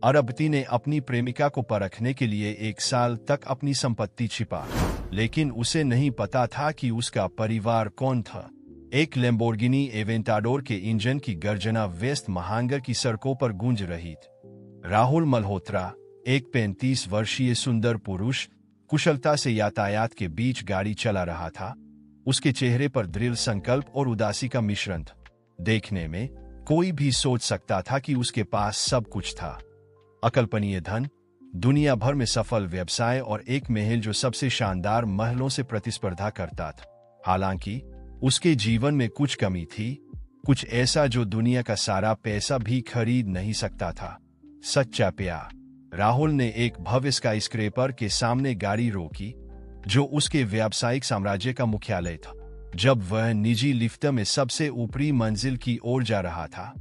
अरबती ने अपनी प्रेमिका को परखने के लिए 1 साल तक अपनी संपत्ति छिपा, लेकिन उसे नहीं पता था कि उसका परिवार कौन था। एक लैम्बोर्गिनी एवेंटाडोर के इंजन की गर्जना वेस्ट महानगर की सड़कों पर गूंज रही थी। राहुल मल्होत्रा, एक 35 वर्षीय सुंदर पुरुष, कुशलता से यातायात के बीच गाड़ी चला रहा था। उसके चेहरे पर दृढ़ संकल्प और उदासी का मिश्रण था। देखने में कोई भी सोच सकता था कि उसके पास सब कुछ था। अकल्पनीय धन, दुनिया भर में सफल व्यवसाय और एक महल जो सबसे शानदार महलों से प्रतिस्पर्धा करता था। हालांकि उसके जीवन में कुछ कमी थी, कुछ ऐसा जो दुनिया का सारा पैसा भी खरीद नहीं सकता था। सच्चा प्यार। राहुल ने एक भव्य स्काईस्क्रेपर के सामने गाड़ी रोकी, जो उसके व्यावसायिक साम्राज्य का मुख्यालय था। जब वह निजी लिफ्ट में सबसे ऊपरी मंजिल की ओर जा रहा था,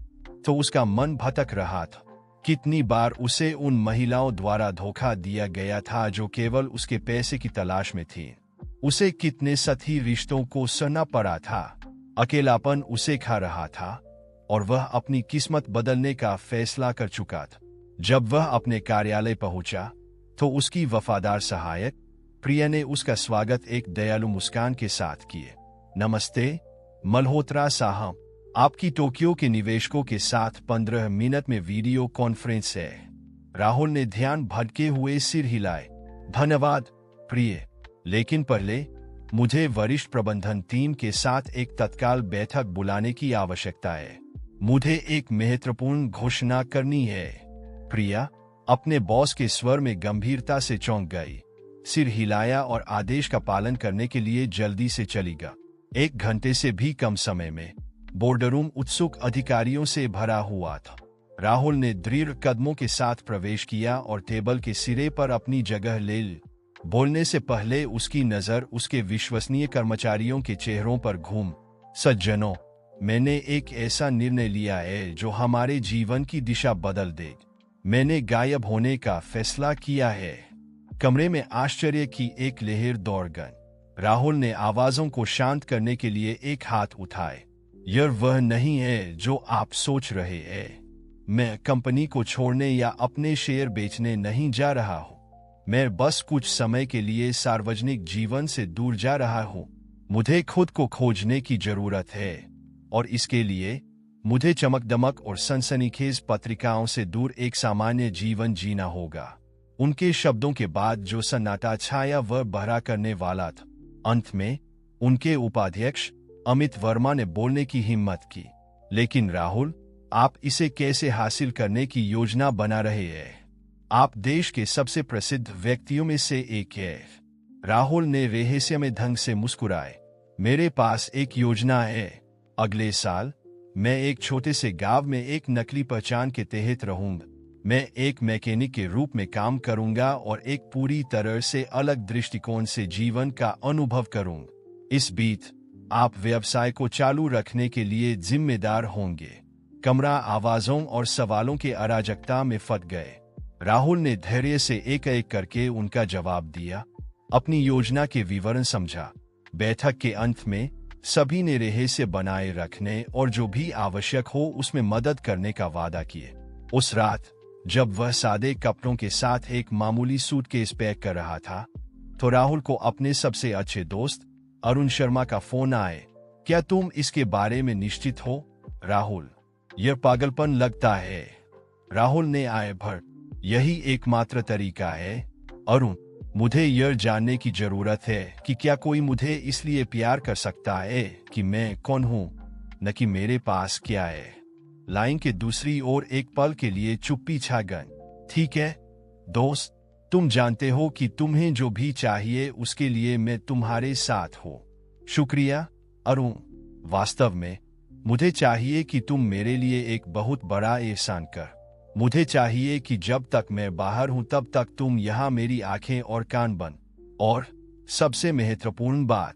तो उसका मन भटक रहा था। कितनी बार उसे उन महिलाओं द्वारा धोखा दिया गया था जो केवल उसके पैसे की तलाश में थीं। उसे कितने सतही रिश्तों को सहना पड़ा था। अकेलापन उसे खा रहा था और वह अपनी किस्मत बदलने का फैसला कर चुका था। जब वह अपने कार्यालय पहुंचा, तो उसकी वफादार सहायक प्रिया ने उसका स्वागत एक दयालु मुस्कान के साथ किए। नमस्ते मल्होत्रा साहब, आपकी टोक्यो के निवेशकों के साथ 15 मिनट में वीडियो कॉन्फ्रेंस है। राहुल ने ध्यान भटके हुए सिर हिलाए। धन्यवाद प्रिय, लेकिन पहले मुझे वरिष्ठ प्रबंधन टीम के साथ एक तत्काल बैठक बुलाने की आवश्यकता है। मुझे एक महत्वपूर्ण घोषणा करनी है। प्रिया अपने बॉस के स्वर में गंभीरता से चौंक गई, सिर हिलाया और आदेश का पालन करने के लिए जल्दी से चली गई। 1 घंटे से भी कम समय में बोर्डरूम उत्सुक अधिकारियों से भरा हुआ था। राहुल ने दृढ़ कदमों के साथ प्रवेश किया और टेबल के सिरे पर अपनी जगह ले ली। बोलने से पहले उसकी नजर उसके विश्वसनीय कर्मचारियों के चेहरों पर घूम। सज्जनों, मैंने एक ऐसा निर्णय लिया है जो हमारे जीवन की दिशा बदल देगा। मैंने गायब होने का फैसला किया है। कमरे में आश्चर्य की एक लहर दौड़ गई। राहुल ने आवाजों को शांत करने के लिए एक हाथ उठाए। यह वह नहीं है जो आप सोच रहे हैं। मैं कंपनी को छोड़ने या अपने शेयर बेचने नहीं जा रहा हूं। मैं बस कुछ समय के लिए सार्वजनिक जीवन से दूर जा रहा हूं। मुझे खुद को खोजने की जरूरत है, और इसके लिए मुझे चमकदमक और सनसनीखेज पत्रिकाओं से दूर एक सामान्य जीवन जीना होगा। उनके शब्दों के बाद जो सन्नाटा छाया वह बहरा करने वाला था। अंत में उनके उपाध्यक्ष अमित वर्मा ने बोलने की हिम्मत की। लेकिन राहुल, आप इसे कैसे हासिल करने की योजना बना रहे हैं? आप देश के सबसे प्रसिद्ध व्यक्तियों में से एक हैं। राहुल ने रहस्यमय ढंग से मुस्कुराए। मेरे पास एक योजना है। अगले साल मैं एक छोटे से गांव में एक नकली पहचान के तहत रहूंगा। मैं एक मैकेनिक के रूप में काम करूंगा और एक पूरी तरह से अलग दृष्टिकोण से जीवन का अनुभव करूंगा। इस बीच आप व्यवसाय को चालू रखने के लिए जिम्मेदार होंगे। कमरा आवाजों और सवालों के अराजकता में फट गए। राहुल ने धैर्य से एक एक करके उनका जवाब दिया, अपनी योजना के विवरण समझा। बैठक के अंत में सभी ने रहस्य बनाए रखने और जो भी आवश्यक हो उसमें मदद करने का वादा किए। उस रात जब वह सादे कपड़ों के साथ एक मामूली सूटकेस पैक कर रहा था, तो राहुल को अपने सबसे अच्छे दोस्त अरुण शर्मा का फोन आए। क्या तुम इसके बारे में निश्चित हो? राहुल, यह पागलपन लगता है। राहुल ने आए भर, यही एकमात्र तरीका है। अरुण, मुझे यह जानने की जरूरत है कि क्या कोई मुझे इसलिए प्यार कर सकता है कि मैं कौन हूं, न कि मेरे पास क्या है। लाइन के दूसरी ओर एक पल के लिए चुप्पी छा गई। ठीक है दोस्त, तुम जानते हो कि तुम्हें जो भी चाहिए उसके लिए मैं तुम्हारे साथ हूं। शुक्रिया अरुण, वास्तव में मुझे चाहिए कि तुम मेरे लिए एक बहुत बड़ा एहसान कर। मुझे चाहिए कि जब तक मैं बाहर हूं तब तक तुम यहाँ मेरी आंखें और कान बन, और सबसे महत्वपूर्ण बात,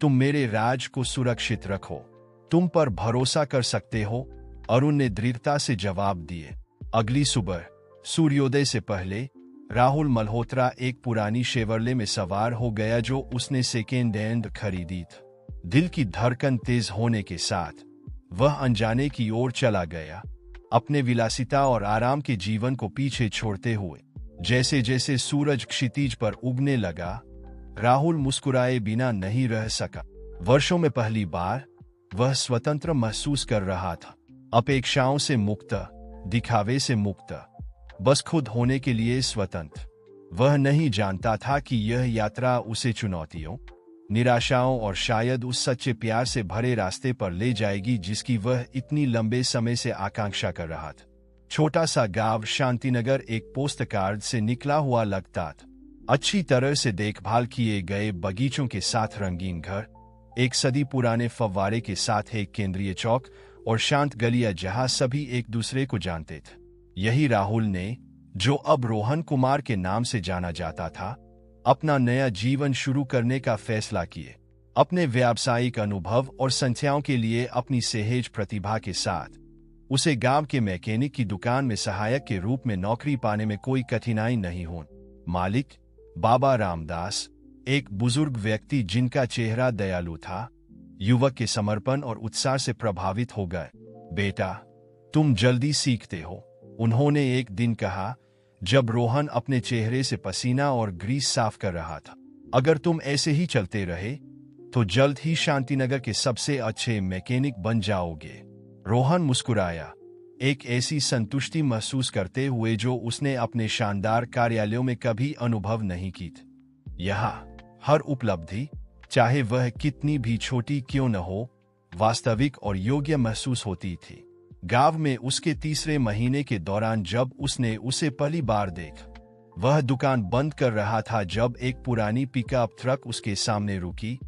तुम मेरे राज को सुरक्षित रखो। तुम पर भरोसा कर सकते हो। अरुण ने दृढ़ता से जवाब दिए। अगली सुबह सूर्योदय से पहले राहुल मल्होत्रा एक पुरानी शेवरले में सवार हो गया जो उसने सेकेंड हैंड खरीदी थी। दिल की धड़कन तेज होने के साथ वह अनजाने की ओर चला गया। अपने विलासिता और आराम के जीवन को पीछे छोड़ते हुए। जैसे जैसे सूरज क्षितिज पर उगने लगा, राहुल मुस्कुराए बिना नहीं रह सका। वर्षों में पहली बार वह स्वतंत्र महसूस कर रहा था, अपेक्षाओं से मुक्त, दिखावे से मुक्त, बस खुद होने के लिए स्वतंत्र। वह नहीं जानता था कि यह यात्रा उसे चुनौतियों, निराशाओं और शायद उस सच्चे प्यार से भरे रास्ते पर ले जाएगी जिसकी वह इतनी लंबे समय से आकांक्षा कर रहा था। छोटा सा गांव शांतिनगर एक पोस्टकार्ड से निकला हुआ लगता था। अच्छी तरह से देखभाल किए गए बगीचों के साथ रंगीन घर, एक सदी पुराने फव्वारे के साथ एक केंद्रीय चौक और शांत गलियां जहां सभी एक दूसरे को जानते थे। यही राहुल ने, जो अब रोहन कुमार के नाम से जाना जाता था, अपना नया जीवन शुरू करने का फैसला किए। अपने व्यावसायिक अनुभव और संख्याओं के लिए अपनी सहज प्रतिभा के साथ उसे गांव के मैकेनिक की दुकान में सहायक के रूप में नौकरी पाने में कोई कठिनाई नहीं हुई। मालिक बाबा रामदास, एक बुजुर्ग व्यक्ति जिनका चेहरा दयालु था, युवक के समर्पण और उत्साह से प्रभावित हो गए। बेटा, तुम जल्दी सीखते हो, उन्होंने एक दिन कहा जब रोहन अपने चेहरे से पसीना और ग्रीस साफ कर रहा था। अगर तुम ऐसे ही चलते रहे तो जल्द ही शांतिनगर के सबसे अच्छे मैकेनिक बन जाओगे। रोहन मुस्कुराया, एक ऐसी संतुष्टि महसूस करते हुए जो उसने अपने शानदार कार्यालयों में कभी अनुभव नहीं की थी। यहाँ हर उपलब्धि, चाहे वह कितनी भी छोटी क्यों न हो, वास्तविक और योग्य महसूस होती थी। गांव में उसके तीसरे महीने के दौरान जब उसने उसे पहली बार देखा, वह दुकान बंद कर रहा था जब एक पुरानी पिकअप ट्रक उसके सामने रुकी।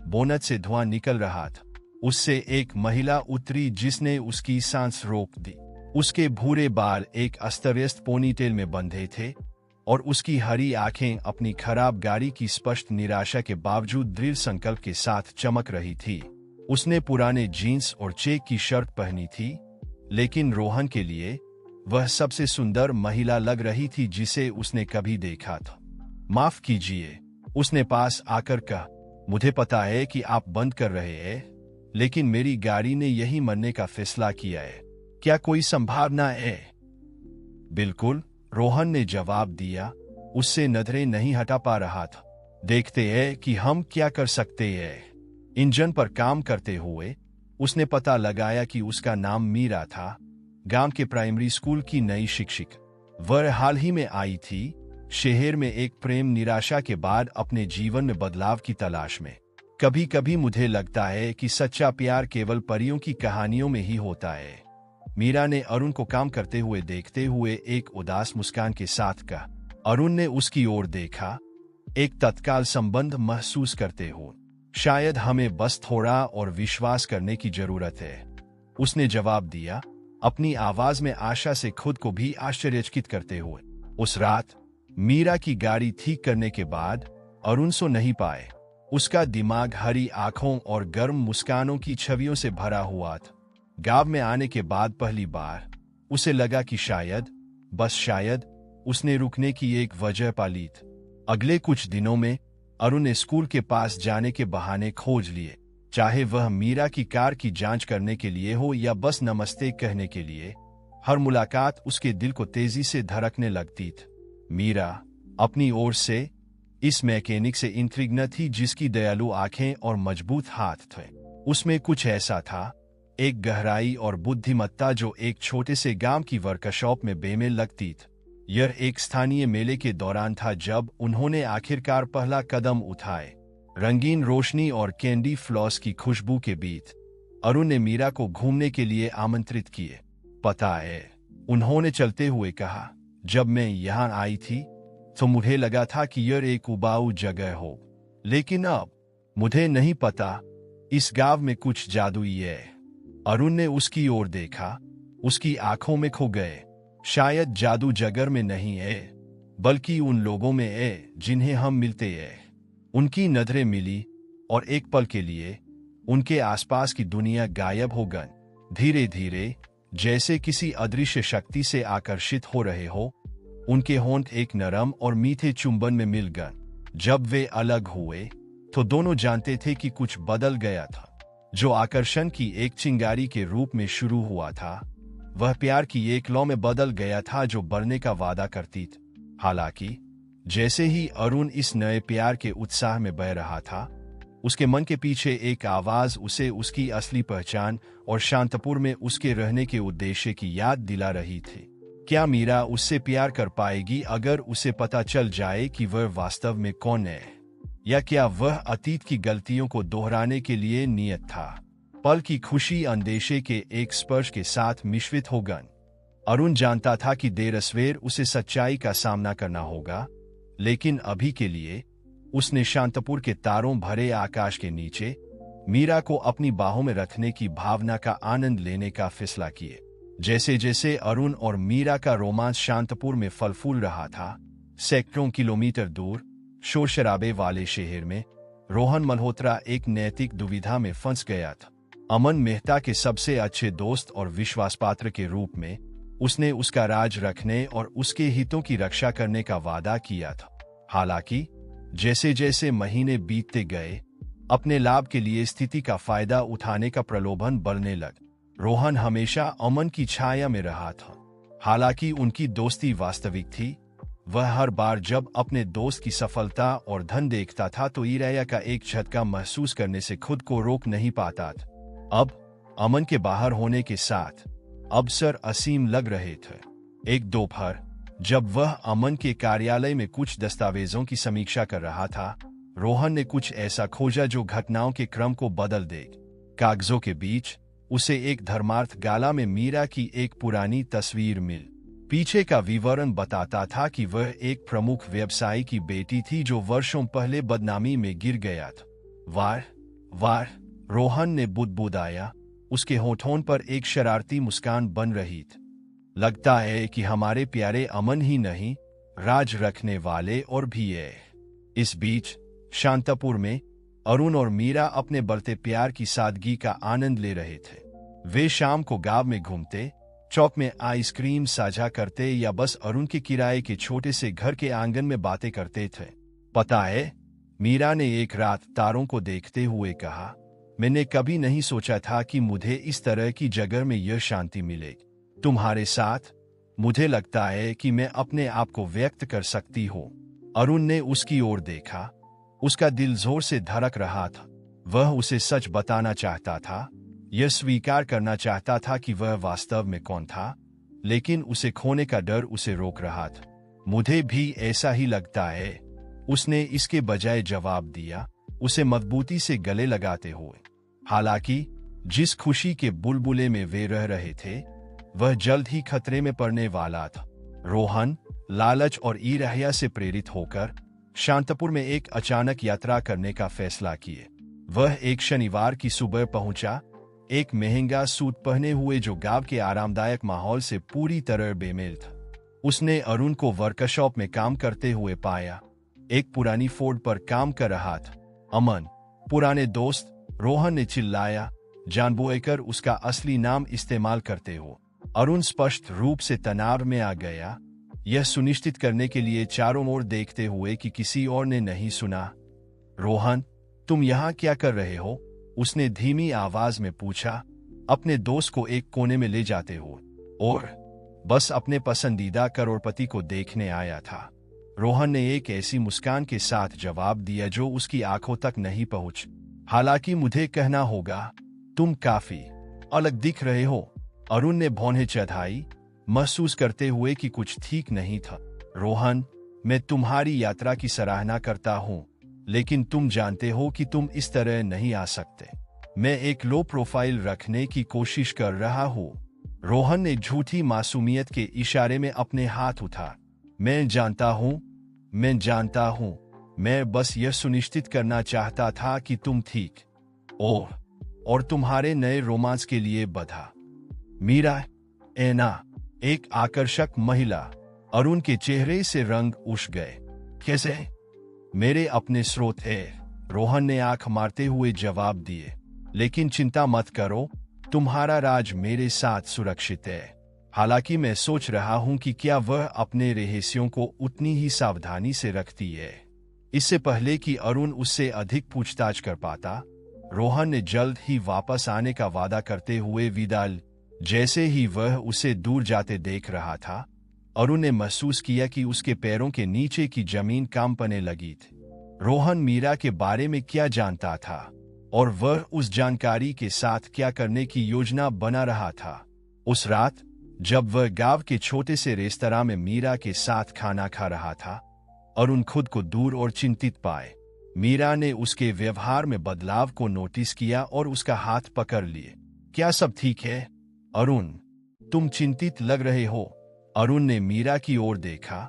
बोनट से धुआं निकल रहा था। उससे एक महिला उतरी जिसने उसकी सांस रोक दी। उसके भूरे बाल एक अस्तव्यस्त पोनीटेल में बंधे थे और उसकी हरी आंखें अपनी खराब गाड़ी की स्पष्ट निराशा के बावजूद दृढ़ संकल्प के साथ चमक रही थी। उसने पुराने जीन्स और चेक की शर्ट पहनी थी, लेकिन रोहन के लिए वह सबसे सुंदर महिला लग रही थी जिसे उसने कभी देखा था। माफ कीजिए, उसने पास आकर कहा, मुझे पता है कि आप बंद कर रहे हैं, लेकिन मेरी गाड़ी ने यही मरने का फैसला किया है। क्या कोई संभावना है? बिल्कुल, रोहन ने जवाब दिया, उससे नजरें नहीं हटा पा रहा था। देखते हैं कि हम क्या कर सकते हैं। इंजन पर काम करते हुए उसने पता लगाया कि उसका नाम मीरा था, गांव के प्राइमरी स्कूल की नई शिक्षक। वह हाल ही में आई थी, शहर में एक प्रेम निराशा के बाद अपने जीवन में बदलाव की तलाश में। कभी कभी मुझे लगता है कि सच्चा प्यार केवल परियों की कहानियों में ही होता है। मीरा ने अरुण को काम करते हुए देखते हुए एक उदास मुस्कान के साथ कहा। अरुण ने उसकी ओर देखा, एक तत्काल संबंध महसूस करते हो। शायद हमें बस थोड़ा और विश्वास करने की जरूरत है, उसने जवाब दिया, अपनी आवाज में आशा से खुद को भी आश्चर्यचकित करते हुए। उस रात मीरा की गाड़ी ठीक करने के बाद अरुण सो नहीं पाए। उसका दिमाग हरी आंखों और गर्म मुस्कानों की छवियों से भरा हुआ था। गांव में आने के बाद पहली बार उसे लगा कि शायद, बस शायद, उसने रुकने की एक वजह पाली थी। अगले कुछ दिनों में अरुण ने स्कूल के पास जाने के बहाने खोज लिए, चाहे वह मीरा की कार की जांच करने के लिए हो या बस नमस्ते कहने के लिए। हर मुलाकात उसके दिल को तेजी से धड़कने लगती थी। मीरा अपनी ओर से इस मैकेनिक से इंट्रिग्न थी जिसकी दयालु आंखें और मजबूत हाथ थे। उसमें कुछ ऐसा था, एक गहराई और बुद्धिमत्ता जो एक छोटे से गांव की वर्कशॉप में बेमेल लगती थी। यह एक स्थानीय मेले के दौरान था जब उन्होंने आखिरकार पहला कदम उठाए। रंगीन रोशनी और कैंडी फ्लॉस की खुशबू के बीच अरुण ने मीरा को घूमने के लिए आमंत्रित किए। पता है, उन्होंने चलते हुए कहा, जब मैं यहाँ आई थी तो मुझे लगा था कि यह एक उबाऊ जगह हो, लेकिन अब मुझे नहीं पता, इस गांव में कुछ जादुई है। अरुण ने उसकी ओर देखा, उसकी आंखों में खो गए। शायद जादू जगर में नहीं है, बल्कि उन लोगों में है जिन्हें हम मिलते हैं। उनकी नजरें मिली और एक पल के लिए उनके आसपास की दुनिया गायब हो गई। धीरे धीरे, जैसे किसी अदृश्य शक्ति से आकर्षित हो रहे हो, उनके होंठ एक नरम और मीठे चुंबन में मिल गए। जब वे अलग हुए तो दोनों जानते थे कि कुछ बदल गया था। जो आकर्षण की एक चिंगारी के रूप में शुरू हुआ था, वह प्यार की एक लौ में बदल गया था जो बढ़ने का वादा करती थी। हालांकि जैसे ही अरुण इस नए प्यार के उत्साह में बह रहा था, उसके मन के पीछे एक आवाज उसे उसकी असली पहचान और शांतपुर में उसके रहने के उद्देश्य की याद दिला रही थी। क्या मीरा उससे प्यार कर पाएगी अगर उसे पता चल जाए कि वह वास्तव में कौन है? या क्या वह अतीत की गलतियों को दोहराने के लिए नियत था? पल की खुशी अंदेशे के एक स्पर्श के साथ मिश्रित हो गई। अरुण जानता था कि देर सवेर उसे सच्चाई का सामना करना होगा, लेकिन अभी के लिए उसने शांतपुर के तारों भरे आकाश के नीचे मीरा को अपनी बाहों में रखने की भावना का आनंद लेने का फैसला किए। जैसे जैसे अरुण और मीरा का रोमांस शांतपुर में फल फूल रहा था, सैकड़ों किलोमीटर दूर शोर शराबे वाले शहर में रोहन मल्होत्रा एक नैतिक दुविधा में फंस गया था। अमन मेहता के सबसे अच्छे दोस्त और विश्वासपात्र के रूप में उसने उसका राज रखने और उसके हितों की रक्षा करने का वादा किया था। हालांकि जैसे जैसे महीने बीतते गए, अपने लाभ के लिए स्थिति का फायदा उठाने का प्रलोभन बढ़ने लगा। रोहन हमेशा अमन की छाया में रहा था। हालांकि उनकी दोस्ती वास्तविक थी, वह हर बार जब अपने दोस्त की सफलता और धन देखता था तो ईर्ष्या का एक झटका महसूस करने से खुद को रोक नहीं पाता था। अब अमन के बाहर होने के साथ अवसर असीम लग रहे थे। एक दोपहर जब वह अमन के कार्यालय में कुछ दस्तावेजों की समीक्षा कर रहा था, रोहन ने कुछ ऐसा खोजा जो घटनाओं के क्रम को बदल दे। कागजों के बीच उसे एक धर्मार्थ गाला में मीरा की एक पुरानी तस्वीर मिल। पीछे का विवरण बताता था कि वह एक प्रमुख व्यवसायी की बेटी थी जो वर्षों पहले बदनामी में गिर गया था। वार वार रोहन ने बुदबुदाया, उसके होठों पर एक शरारती मुस्कान बन रही थी। लगता है कि हमारे प्यारे अमन ही नहीं, राज रखने वाले और भी है। इस बीच शांतपुर में अरुण और मीरा अपने बढ़ते प्यार की सादगी का आनंद ले रहे थे। वे शाम को गांव में घूमते, चौक में आइसक्रीम साझा करते या बस अरुण के किराए के छोटे से घर के आंगन में बातें करते थे। पता है, मीरा ने एक रात तारों को देखते हुए कहा, मैंने कभी नहीं सोचा था कि मुझे इस तरह की जगह में यह शांति मिलेगी। तुम्हारे साथ मुझे लगता है कि मैं अपने आप को व्यक्त कर सकती हूँ। अरुण ने उसकी ओर देखा, उसका दिल जोर से धड़क रहा था। वह उसे सच बताना चाहता था, यह स्वीकार करना चाहता था कि वह वास्तव में कौन था, लेकिन उसे खोने का डर उसे रोक रहा था। मुझे भी ऐसा ही लगता है, उसने इसके बजाय जवाब दिया, उसे मजबूती से गले लगाते हुए। हालांकि जिस खुशी के बुलबुले में वे रह रहे थे, वह जल्द ही खतरे में पड़ने वाला था। रोहन लालच और ईर्ष्या से प्रेरित होकर शांतपुर में एक अचानक यात्रा करने का फैसला किए। वह एक शनिवार की सुबह पहुंचा, एक महंगा सूट पहने हुए जो गांव के आरामदायक माहौल से पूरी तरह बेमेल था। उसने अरुण को वर्कशॉप में काम करते हुए पाया, एक पुरानी फोर्ड पर काम कर रहा था। अमन, पुराने दोस्त, रोहन ने चिल्लाया, जानबूझकर उसका असली नाम इस्तेमाल करते हो। अरुण स्पष्ट रूप से तनाव में आ गया, यह सुनिश्चित करने के लिए चारों ओर देखते हुए कि किसी और ने नहीं सुना। रोहन, तुम यहाँ क्या कर रहे हो? उसने धीमी आवाज में पूछा। अपने दोस्त को एक कोने में ले जाते हो? और बस अपने पसंदीदा करोड़पति को देखने आया था। रोहन ने एक ऐसी मुस्कान के साथ जवाब दिया जो उसकी आंखों तक नहीं पहुंच। हालांकि मुझे कहना होगा, तुम काफी अलग दिख रहे हो। अरुण ने भौहें चढ़ाई, महसूस करते हुए कि कुछ ठीक नहीं था। रोहन, मैं तुम्हारी यात्रा की सराहना करता हूँ, लेकिन तुम जानते हो कि तुम इस तरह नहीं आ सकते। मैं एक लो प्रोफाइल रखने की कोशिश कर रहा हूँ। रोहन ने झूठी मासूमियत के इशारे में अपने हाथ उठा। मैं जानता हूँ, मैं बस यह सुनिश्चित करना चाहता था कि तुम ठीक और तुम्हारे नए रोमांस के लिए बधा। मीरा, एना, एक आकर्षक महिला। अरुण के चेहरे से रंग उठ गए। कैसे? मेरे अपने स्रोत है, रोहन ने आंख मारते हुए जवाब दिए। लेकिन चिंता मत करो, तुम्हारा राज मेरे साथ सुरक्षित है। हालांकि मैं सोच रहा हूं कि क्या वह अपने रहस्यों को उतनी ही सावधानी से रखती है। इससे पहले कि अरुण उससे अधिक पूछताछ कर पाता, रोहन ने जल्द ही वापस आने का वादा करते हुए विदा ली। जैसे ही वह उसे दूर जाते देख रहा था, अरुण ने महसूस किया कि उसके पैरों के नीचे की जमीन कांपने लगी थी। रोहन मीरा के बारे में क्या जानता था और वह उस जानकारी के साथ क्या करने की योजना बना रहा था? उस रात जब वह गांव के छोटे से रेस्तरां में मीरा के साथ खाना खा रहा था, अरुण खुद को दूर और चिंतित पाए। मीरा ने उसके व्यवहार में बदलाव को नोटिस किया और उसका हाथ पकड़ लिए। क्या सब ठीक है अरुण? तुम चिंतित लग रहे हो। अरुण ने मीरा की ओर देखा।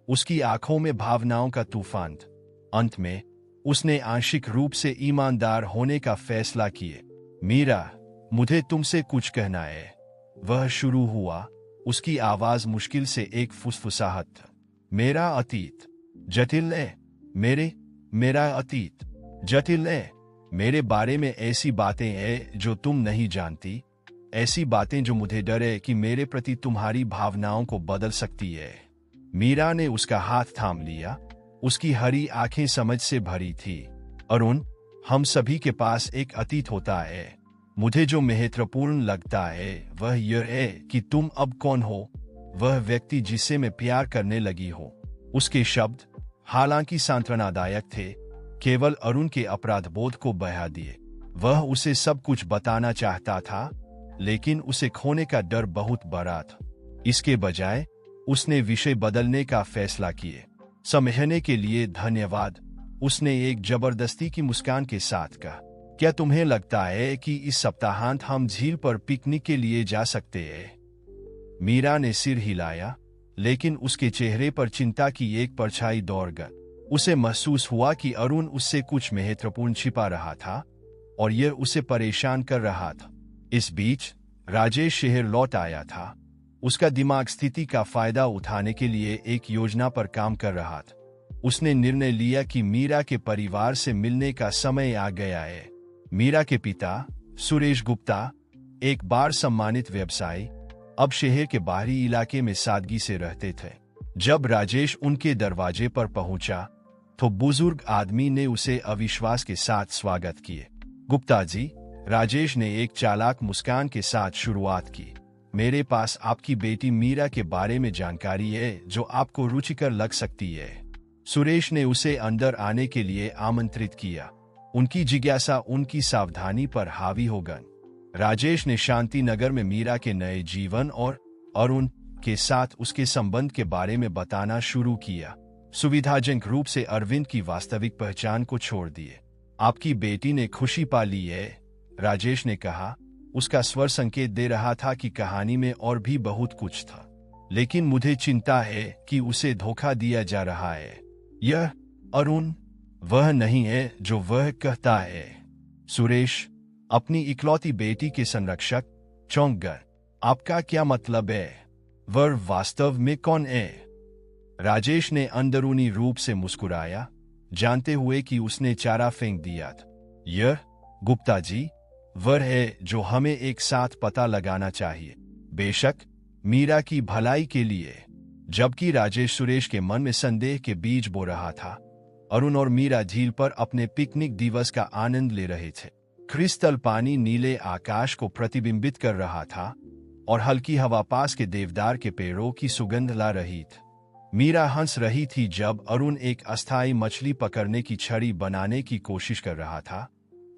उसकी आंखों में भावनाओं का तूफान था। अंत में उसने आंशिक रूप से ईमानदार होने का फैसला किए। मीरा, मुझे तुमसे कुछ कहना है। वह शुरू हुआ। उसकी आवाज मुश्किल से एक फुसफुसाहट था। मेरा अतीत जटिल है। मेरा अतीत जटिल है। मेरे बारे में ऐसी बातें हैं जो तुम नहीं जानती। ऐसी बातें जो मुझे डर है कि मेरे प्रति तुम्हारी भावनाओं को बदल सकती है। मीरा ने उसका हाथ थाम लिया। उसकी हरी आंखें समझ से भरी थी। अरुण, हम सभी के पास एक अतीत होता है। मुझे जो महत्वपूर्ण लगता है वह यह है कि तुम अब कौन हो। वह व्यक्ति जिससे मैं प्यार करने लगी हो। उसके शब्द, हालांकि सांत्वनादायक थे, केवल अरुण के अपराधबोध को बढ़ा दिए। वह उसे सब कुछ बताना चाहता था, लेकिन उसे खोने का डर बहुत बड़ा था। इसके बजाय उसने विषय बदलने का फैसला किए। समझने के लिए धन्यवाद, उसने एक जबरदस्ती की मुस्कान के साथ कहा। क्या तुम्हें लगता है कि इस सप्ताहांत हम झील पर पिकनिक के लिए जा सकते हैं? मीरा ने सिर हिलाया, लेकिन उसके चेहरे पर चिंता की एक परछाई दौड़ गई। उसे महसूस हुआ कि अरुण उससे कुछ महत्वपूर्ण छिपा रहा था और यह उसे परेशान कर रहा था। इस बीच राजेश शहर लौट आया था। उसका दिमाग स्थिति का फायदा उठाने के लिए एक योजना पर काम कर रहा था। उसने निर्णय लिया कि मीरा के परिवार से मिलने का समय आ गया है। मीरा के पिता सुरेश गुप्ता, एक बार सम्मानित व्यवसायी, अब शहर के बाहरी इलाके में सादगी से रहते थे। जब राजेश उनके दरवाजे पर पहुंचा तो बुजुर्ग आदमी ने उसे अविश्वास के साथ स्वागत किए। गुप्ता जी, राजेश ने एक चालाक मुस्कान के साथ शुरुआत की। मेरे पास आपकी बेटी मीरा के बारे में जानकारी है जो आपको रुचिकर लग सकती है। सुरेश ने उसे अंदर आने के लिए आमंत्रित किया। उनकी जिज्ञासा उनकी सावधानी पर हावी हो गई। राजेश ने शांति नगर में मीरा के नए जीवन और अरुण के साथ उसके संबंध के बारे में बताना शुरू किया। सुविधाजनक रूप से अरविंद की वास्तविक पहचान को छोड़ दिए। आपकी बेटी ने खुशी पा ली है, राजेश ने कहा। उसका स्वर संकेत दे रहा था कि कहानी में और भी बहुत कुछ था, लेकिन मुझे चिंता है कि उसे धोखा दिया जा रहा है। यह अरुण वह नहीं है जो वह कहता है। सुरेश, अपनी इकलौती बेटी के संरक्षक, चौंक गए। आपका क्या मतलब है? वह वास्तव में कौन है? राजेश ने अंदरूनी रूप से मुस्कुराया, जानते हुए कि उसने चारा फेंक दिया था। यह, गुप्ता जी, वह है जो हमें एक साथ पता लगाना चाहिए। बेशक, मीरा की भलाई के लिए। जबकि राजेश सुरेश के मन में संदेह के बीज बो रहा था, अरुण और मीरा झील पर अपने पिकनिक दिवस का आनंद ले रहे थे। क्रिस्टल पानी नीले आकाश को प्रतिबिंबित कर रहा था और हल्की हवा पास के देवदार के पेड़ों की सुगंध ला रही थी। मीरा हंस रही थी जब अरुण एक अस्थायी मछली पकड़ने की छड़ी बनाने की कोशिश कर रहा था,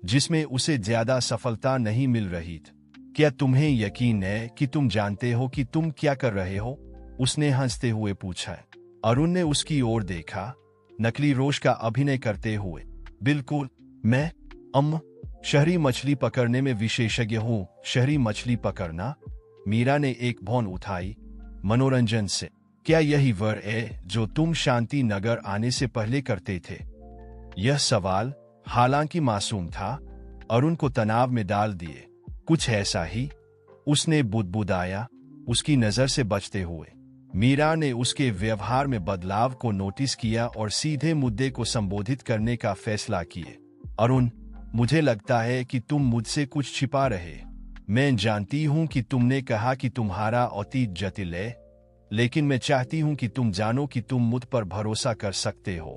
जिसमें उसे ज्यादा सफलता नहीं मिल रही थी। क्या तुम्हें यकीन है कि तुम जानते हो कि तुम क्या कर रहे हो? उसने हंसते हुए पूछा। अरुण ने उसकी ओर देखा, नकली रोष का अभिनय करते हुए। बिल्कुल, मैं शहरी मछली पकड़ने में विशेषज्ञ हूँ। शहरी मछली पकड़ना? मीरा ने एक भौं उठाई। मनोरंजन से? क्या यही वह है जो तुम शांति नगर आने से पहले करते थे? यह सवाल, हालांकि मासूम था, अरुण को तनाव में डाल दिए। कुछ ऐसा ही, उसने बुदबुदाया, उसकी नजर से बचते हुए। मीरा ने उसके व्यवहार में बदलाव को नोटिस किया और सीधे मुद्दे को संबोधित करने का फैसला किए। अरुण, मुझे लगता है कि तुम मुझसे कुछ छिपा रहे। मैं जानती हूं कि तुमने कहा कि तुम्हारा अतीत जटिल है, लेकिन मैं चाहती हूं कि तुम जानो कि तुम मुझ पर भरोसा कर सकते हो।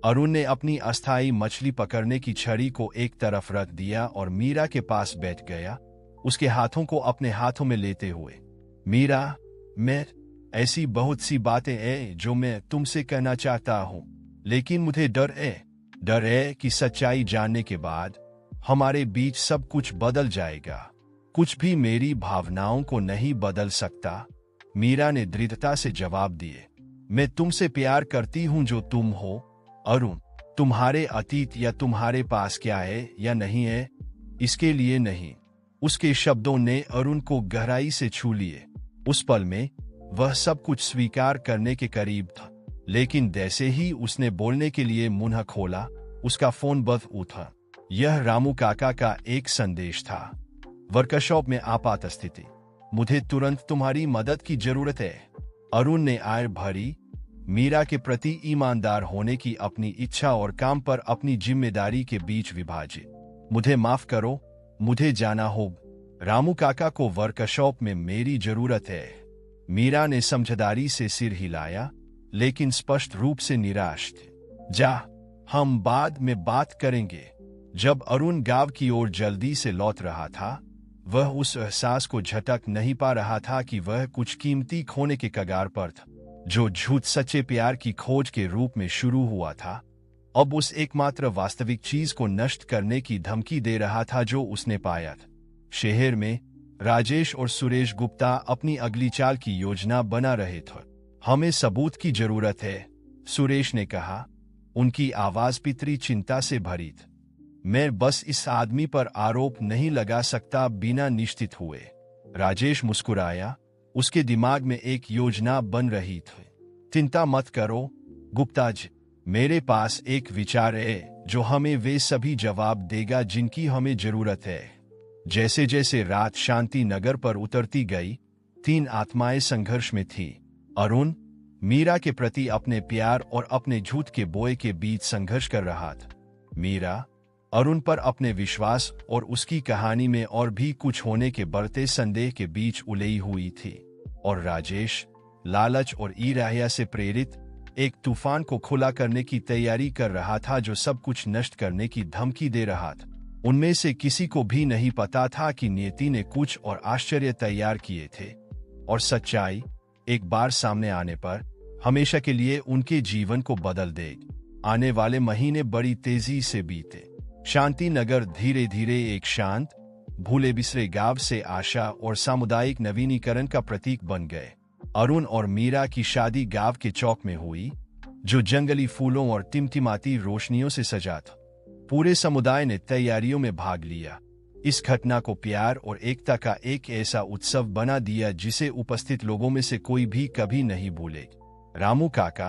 अरुण ने अपनी अस्थायी मछली पकड़ने की छड़ी को एक तरफ रख दिया और मीरा के पास बैठ गया। उसके हाथों को अपने हाथों में लेते हुए। मीरा, मैं ऐसी बहुत सी बातें हैं जो मैं तुमसे कहना चाहता हूँ, लेकिन मुझे डर है कि सच्चाई जानने के बाद हमारे बीच सब कुछ बदल जाएगा। कुछ भी मेरी भावनाओं को नहीं बदल सकता, मीरा ने दृढ़ता से जवाब दिए। मैं तुमसे प्यार करती हूं जो तुम हो, अरुण। तुम्हारे अतीत या तुम्हारे पास क्या है या नहीं है, इसके लिए नहीं। उसके शब्दों ने अरुण को गहराई से छू लिए। उस पल में वह सब कुछ स्वीकार करने के करीब था, लेकिन जैसे ही उसने बोलने के लिए मुंह खोला, उसका फोन बज उठा। यह रामू काका का एक संदेश था। वर्कशॉप में आपात स्थिति, मुझे तुरंत तुम्हारी मदद की जरूरत है। अरुण ने आय भरी मीरा के प्रति ईमानदार होने की अपनी इच्छा और काम पर अपनी जिम्मेदारी के बीच विभाजित। मुझे माफ करो, मुझे जाना होगा। रामू काका को वर्कशॉप में मेरी जरूरत है। मीरा ने समझदारी से सिर हिलाया, लेकिन स्पष्ट रूप से निराश थी। जा, हम बाद में बात करेंगे। जब अरुण गांव की ओर जल्दी से लौट रहा था, वह उस एहसास को झटक नहीं पा रहा था कि वह कुछ कीमती खोने के कगार पर था। जो झूठ सच्चे प्यार की खोज के रूप में शुरू हुआ था, अब उस एकमात्र वास्तविक चीज को नष्ट करने की धमकी दे रहा था जो उसने पाया था। शहर में राजेश और सुरेश गुप्ता अपनी अगली चाल की योजना बना रहे थे। हमें सबूत की जरूरत है, सुरेश ने कहा। उनकी आवाज पितरी चिंता से भरी थी। मैं बस इस आदमी पर आरोप नहीं लगा सकता बिना निश्चित हुए। राजेश मुस्कुराया। उसके दिमाग में एक योजना बन रही थी। चिंता मत करो गुप्ता जी, मेरे पास एक विचार है जो हमें वे सभी जवाब देगा जिनकी हमें जरूरत है। जैसे जैसे रात शांति नगर पर उतरती गई, तीन आत्माएं संघर्ष में थी। अरुण मीरा के प्रति अपने प्यार और अपने झूठ के बोए के बीच संघर्ष कर रहा था। मीरा अरुण पर अपने विश्वास और उसकी कहानी में और भी कुछ होने के बढ़ते संदेह के बीच उलझी हुई थी। और राजेश लालच और ईर्ष्या से प्रेरित एक तूफान को खुला करने की तैयारी कर रहा था जो सब कुछ नष्ट करने की धमकी दे रहा था। उनमें से किसी को भी नहीं पता था कि नियति ने कुछ और आश्चर्य तैयार किए थे, और सच्चाई एक बार सामने आने पर हमेशा के लिए उनके जीवन को बदल देगी। आने वाले महीने बड़ी तेजी से बीते। शांति नगर धीरे धीरे एक शांत, भूले बिसरे गांव से आशा और सामुदायिक नवीनीकरण का प्रतीक बन गए। अरुण और मीरा की शादी गांव के चौक में हुई, जो जंगली फूलों और टिमटिमाती रोशनियों से सजा था। पूरे समुदाय ने तैयारियों में भाग लिया। इस घटना को प्यार और एकता का एक ऐसा उत्सव बना दिया जिसे उपस्थित लोगों में से कोई भी कभी नहीं भूले। रामू काका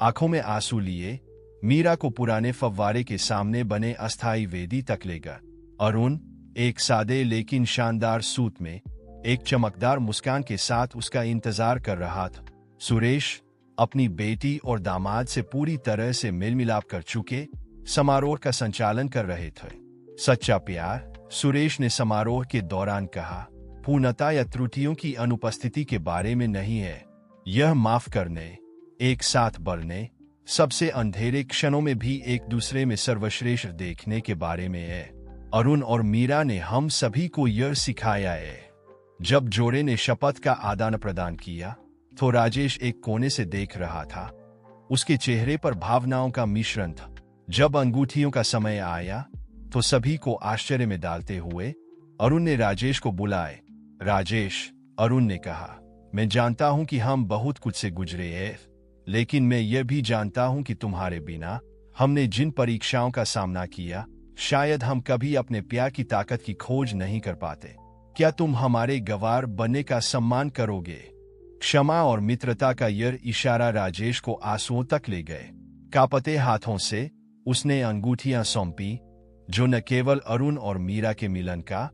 आंखों में आंसू लिए मीरा को पुराने फव्वारे के सामने बने अस्थायी वेदी तक ले गए। अरुण एक सादे लेकिन शानदार सूट में एक चमकदार मुस्कान के साथ उसका इंतजार कर रहा था। सुरेश अपनी बेटी और दामाद से पूरी तरह से मेल मिलाप कर चुके समारोह का संचालन कर रहे थे। सच्चा प्यार, सुरेश ने समारोह के दौरान कहा, पूर्णता या त्रुटियों की अनुपस्थिति के बारे में नहीं है। यह माफ करने, एक साथ बढ़ने, सबसे अंधेरे क्षणों में भी एक दूसरे में सर्वश्रेष्ठ देखने के बारे में है। अरुण और मीरा ने हम सभी को यह सिखाया है। जब जोड़े ने शपथ का आदान प्रदान किया तो राजेश एक कोने से देख रहा था। उसके चेहरे पर भावनाओं का मिश्रण था। जब अंगूठियों का समय आया तो सभी को आश्चर्य में डालते हुए अरुण ने राजेश को बुलाए। राजेश, अरुण ने कहा, मैं जानता हूं कि हम बहुत कुछ से गुजरे हैं, लेकिन मैं यह भी जानता हूं कि तुम्हारे बिना हमने जिन परीक्षाओं का सामना किया, शायद हम कभी अपने प्यार की ताकत की खोज नहीं कर पाते। क्या तुम हमारे गवार बनने का सम्मान करोगे? क्षमा और मित्रता का यह इशारा राजेश को आंसुओं तक ले गए। कांपते हाथों से उसने अंगूठियां सौंपी, जो न केवल अरुण और मीरा के मिलन का,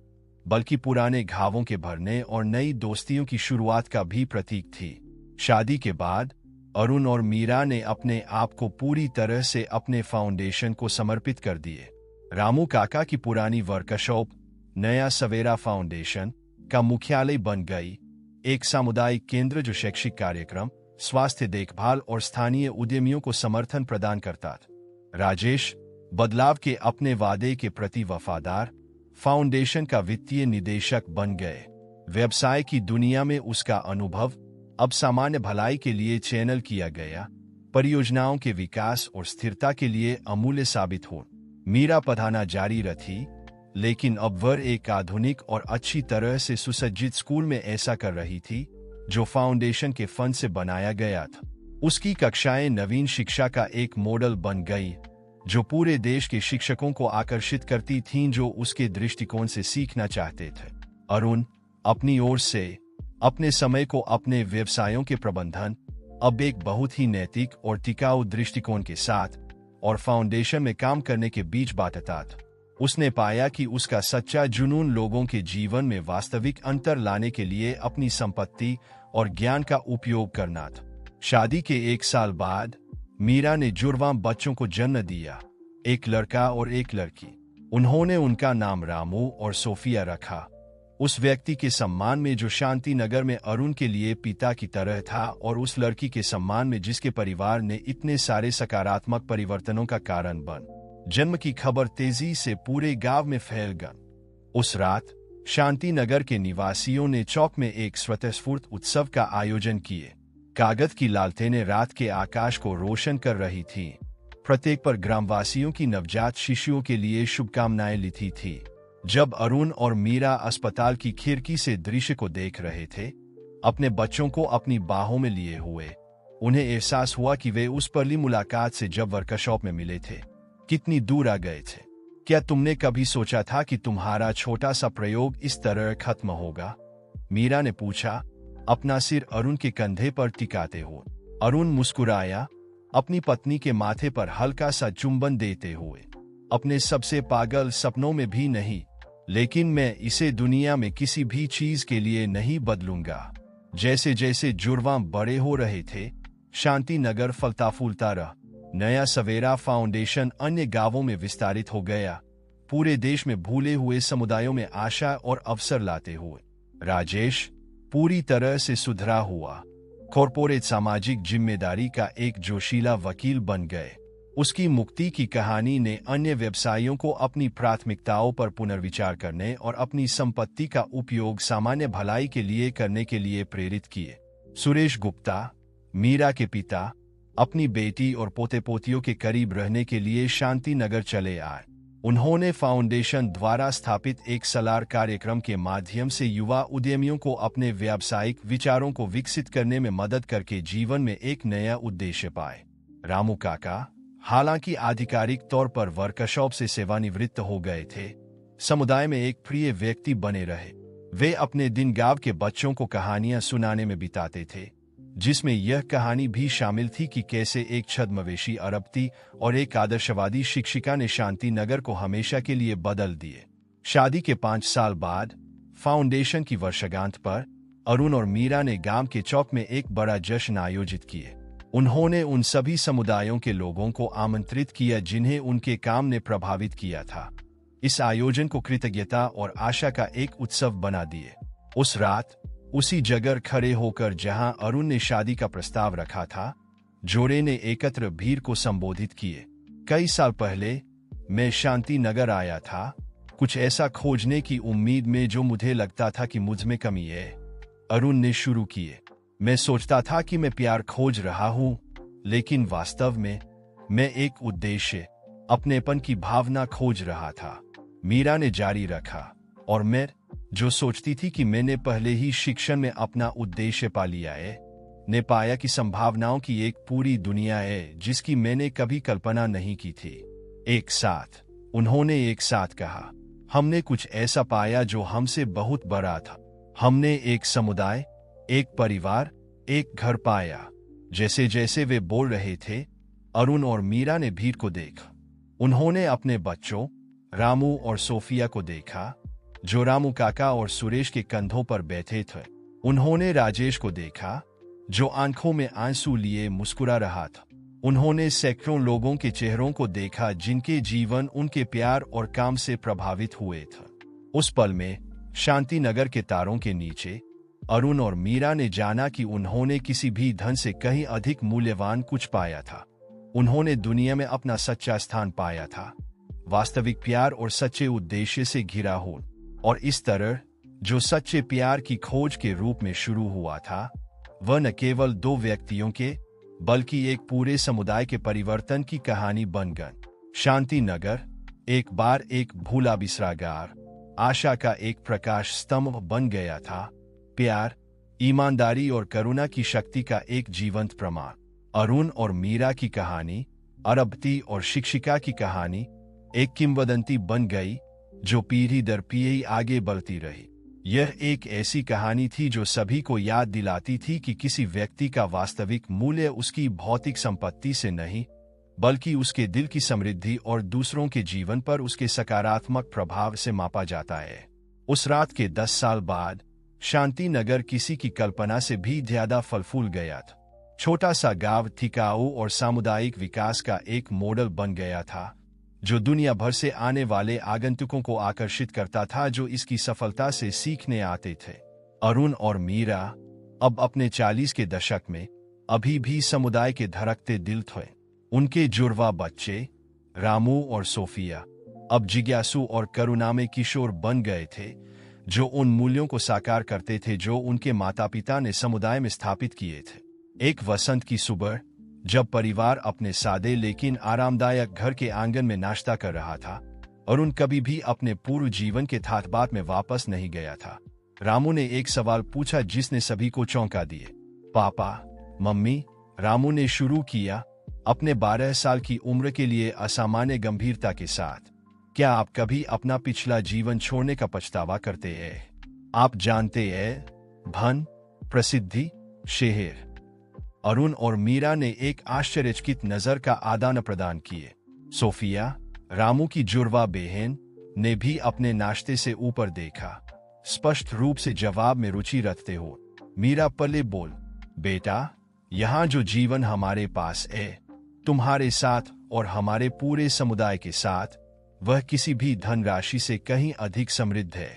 बल्कि पुराने घावों के भरने और नई दोस्तियों की शुरुआत का भी प्रतीक थी। शादी के बाद अरुण और मीरा ने अपने आप को पूरी तरह से अपने फाउंडेशन को समर्पित कर दिए। रामू काका की पुरानी वर्कशॉप नया सवेरा फाउंडेशन का मुख्यालय बन गई, एक सामुदायिक केंद्र जो शैक्षिक कार्यक्रम, स्वास्थ्य देखभाल और स्थानीय उद्यमियों को समर्थन प्रदान करता था। राजेश बदलाव के अपने वादे के प्रति वफादार, फाउंडेशन का वित्तीय निदेशक बन गए। व्यवसाय की दुनिया में उसका अनुभव अब सामान्य भलाई के लिए चैनल किया गया, परियोजनाओं के विकास और स्थिरता के लिए अमूल्य साबित हो। मीरा पढ़ाना जारी रखी, लेकिन अब वह एक आधुनिक और अच्छी तरह से सुसज्जित स्कूल में ऐसा कर रही थी जो फाउंडेशन के फंड से बनाया गया था। उसकी कक्षाएं नवीन शिक्षा का एक मॉडल बन गई जो पूरे देश के शिक्षकों को आकर्षित करती थीं जो उसके दृष्टिकोण से सीखना चाहते थे। अरुण अपनी ओर से अपने समय को अपने व्यवसायों के प्रबंधन अब एक बहुत ही नैतिक और टिकाऊ दृष्टिकोण के साथ और फाउंडेशन में काम करने के बीच बांटता था। उसने पाया कि उसका सच्चा जुनून लोगों के जीवन में वास्तविक अंतर लाने के लिए अपनी संपत्ति और ज्ञान का उपयोग करना था। शादी के 1 साल बाद मीरा ने जुड़वां बच्चों को जन्म दिया, एक लड़का और एक लड़की। उन्होंने उनका नाम रामू और सोफिया रखा, उस व्यक्ति के सम्मान में जो शांति नगर में अरुण के लिए पिता की तरह था और उस लड़की के सम्मान में जिसके परिवार ने इतने सारे सकारात्मक परिवर्तनों का कारण बन। जन्म की खबर तेजी से पूरे गांव में फैल गई। उस रात शांति नगर के निवासियों ने चौक में एक स्वतःस्फूर्त उत्सव का आयोजन किए। कागज की लालटेनें रात के आकाश को रोशन कर रही थीं। प्रत्येक पर ग्रामवासियों की नवजात शिशुओं के लिए शुभकामनाएं लिखी थी। जब अरुण और मीरा अस्पताल की खिड़की से दृश्य को देख रहे थे, अपने बच्चों को अपनी बाहों में लिए हुए, उन्हें एहसास हुआ कि वे उस पहली मुलाकात से जब वर्कशॉप में मिले थे कितनी दूर आ गए थे। क्या तुमने कभी सोचा था कि तुम्हारा छोटा सा प्रयोग इस तरह खत्म होगा? मीरा ने पूछा, अपना सिर अरुण के कंधे पर टिकाते हुए। अरुण मुस्कुराया, अपनी पत्नी के माथे पर हल्का सा चुंबन देते हुए। अपने सबसे पागल सपनों में भी नहीं, लेकिन मैं इसे दुनिया में किसी भी चीज के लिए नहीं बदलूंगा। जैसे जैसे जुड़वां बड़े हो रहे थे, शांति नगर फलता फूलता रहा। नया सवेरा फाउंडेशन अन्य गांवों में विस्तारित हो गया, पूरे देश में भूले हुए समुदायों में आशा और अवसर लाते हुए। राजेश पूरी तरह से सुधरा हुआ, कॉर्पोरेट सामाजिक जिम्मेदारी का एक जोशीला वकील बन गए। उसकी मुक्ति की कहानी ने अन्य व्यवसायियों को अपनी प्राथमिकताओं पर पुनर्विचार करने और अपनी संपत्ति का उपयोग सामान्य भलाई के लिए करने के लिए प्रेरित किए। सुरेश गुप्ता, मीरा के पिता, अपनी बेटी और पोते पोतियों के करीब रहने के लिए शांति नगर चले आए। उन्होंने फाउंडेशन द्वारा स्थापित एक सलार कार्यक्रम के माध्यम से युवा उद्यमियों को अपने व्यावसायिक विचारों को विकसित करने में मदद करके जीवन में एक नया उद्देश्य पाए। रामू काका, हालांकि आधिकारिक तौर पर वर्कशॉप से सेवानिवृत्त हो गए थे, समुदाय में एक प्रिय व्यक्ति बने रहे। वे अपने दिन गांव के बच्चों को कहानियां सुनाने में बिताते थे, जिसमें यह कहानी भी शामिल थी कि कैसे एक छद्मवेशी अरबती और एक आदर्शवादी शिक्षिका ने शांति नगर को हमेशा के लिए बदल दिए। शादी के 5 साल बाद फाउंडेशन की वर्षगांठ पर अरुण और मीरा ने गांव के चौक में एक बड़ा जश्न आयोजित किए। उन्होंने उन सभी समुदायों के लोगों को आमंत्रित किया जिन्हें उनके काम ने प्रभावित किया था। इस आयोजन को कृतज्ञता और आशा का एक उत्सव बना दिए। उस रात उसी जगह खड़े होकर जहां अरुण ने शादी का प्रस्ताव रखा था, जोड़े ने एकत्र भीड़ को संबोधित किए। कई साल पहले मैं शांति नगर आया था, कुछ ऐसा खोजने की उम्मीद में जो मुझे लगता था कि मुझ में कमी है। अरुण ने शुरू किए। मैं सोचता था कि मैं प्यार खोज रहा हूं, लेकिन वास्तव में मैं एक उद्देश्य, अपनेपन की भावना खोज रहा था। मीरा ने जारी रखा, और मैं जो सोचती थी कि मैंने पहले ही शिक्षण में अपना उद्देश्य पा लिया है, ने पाया कि संभावनाओं की एक पूरी दुनिया है जिसकी मैंने कभी कल्पना नहीं की थी। उन्होंने एक साथ कहा, हमने कुछ ऐसा पाया जो हमसे बहुत बड़ा था। हमने एक समुदाय, एक परिवार, एक घर पाया। जैसे जैसे वे बोल रहे थे, अरुण और मीरा ने भीड़ को देखा। उन्होंने अपने बच्चों रामू और सोफिया को देखा, जो रामू काका और सुरेश के कंधों पर बैठे थे। उन्होंने राजेश को देखा, जो आंखों में आंसू लिए मुस्कुरा रहा था। उन्होंने सैकड़ों लोगों के चेहरों को देखा जिनके जीवन उनके प्यार और काम से प्रभावित हुए थे। उस पल में शांति नगर के तारों के नीचे अरुण और मीरा ने जाना कि उन्होंने किसी भी धन से कहीं अधिक मूल्यवान कुछ पाया था। उन्होंने दुनिया में अपना सच्चा स्थान पाया था। वास्तविक प्यार और सच्चे उद्देश्य से घिरा हो। और इस तरह जो सच्चे प्यार की खोज के रूप में शुरू हुआ था, वह न केवल दो व्यक्तियों के बल्कि एक पूरे समुदाय के परिवर्तन की कहानी बन गई। शांति नगर एक बार एक भूला बिसरा गार, आशा का एक प्रकाश स्तंभ बन गया था। प्यार, ईमानदारी और करुणा की शक्ति का एक जीवंत प्रमाण। अरुण और मीरा की कहानी, अरबती और शिक्षिका की कहानी, एक किंवदंती बन गई जो पीढ़ी दर पीढ़ी आगे बढ़ती रही। यह एक ऐसी कहानी थी जो सभी को याद दिलाती थी कि किसी व्यक्ति का वास्तविक मूल्य उसकी भौतिक संपत्ति से नहीं, बल्कि उसके दिल की समृद्धि और दूसरों के जीवन पर उसके सकारात्मक प्रभाव से मापा जाता है। उस रात के 10 साल बाद शांति नगर किसी की कल्पना से भी ज्यादा फल फूल गया था। छोटा सा गांव टिकाऊ और सामुदायिक विकास का एक मॉडल बन गया था, जो दुनिया भर से आने वाले आगंतुकों को आकर्षित करता था जो इसकी सफलता से सीखने आते थे। अरुण और मीरा अब अपने 40 के दशक में अभी भी समुदाय के धड़कते दिल थे। उनके जुड़वा बच्चे रामू और सोफिया अब जिज्ञासु और करुणामय किशोर बन गए थे, जो उन मूल्यों को साकार करते थे जो उनके माता पिता ने समुदाय में स्थापित किए थे। एक वसंत की सुबह जब परिवार अपने सादे लेकिन आरामदायक घर के आंगन में नाश्ता कर रहा था, अरुण कभी भी अपने पूर्व जीवन के थाथबात में वापस नहीं गया था। रामू ने एक सवाल पूछा जिसने सभी को चौंका दिए। पापा, मम्मी, रामू ने शुरू किया, अपने 12 साल की उम्र के लिए असामान्य गंभीरता के साथ, क्या आप कभी अपना पिछला जीवन छोड़ने का पछतावा करते हैं? आप जानते हैं, धन, प्रसिद्धि, शहर। अरुण और मीरा ने एक आश्चर्यचकित नजर का आदान प्रदान किए। सोफिया, रामू की जुड़वा बहन, ने भी अपने नाश्ते से ऊपर देखा, स्पष्ट रूप से जवाब में रुचि रखते हो। मीरा पहले बोल, बेटा, यहाँ जो जीवन हमारे पास है, तुम्हारे साथ और हमारे पूरे समुदाय के साथ, वह किसी भी धनराशि से कहीं अधिक समृद्ध है।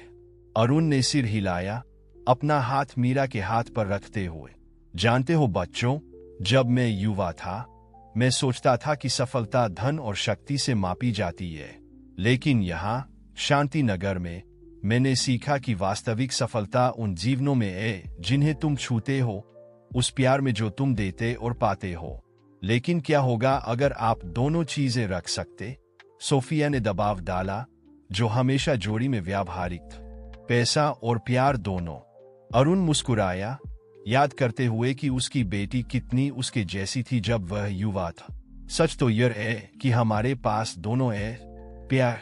अरुण ने सिर हिलाया, अपना हाथ मीरा के हाथ पर रखते हुए। जानते हो बच्चों, जब मैं युवा था, मैं सोचता था कि सफलता धन और शक्ति से मापी जाती है, लेकिन यहाँ शांति नगर में मैंने सीखा कि वास्तविक सफलता उन जीवनों में है जिन्हें तुम छूते हो, उस प्यार में जो तुम देते और पाते हो। लेकिन क्या होगा अगर आप दोनों चीजें रख सकते? सोफिया ने दबाव डाला, जो हमेशा जोड़ी में व्यावहारिक था, पैसा और प्यार दोनों। अरुण मुस्कुराया, याद करते हुए कि उसकी बेटी कितनी उसके जैसी थी जब वह युवा था। सच तो यह है कि हमारे पास दोनों है, प्यार।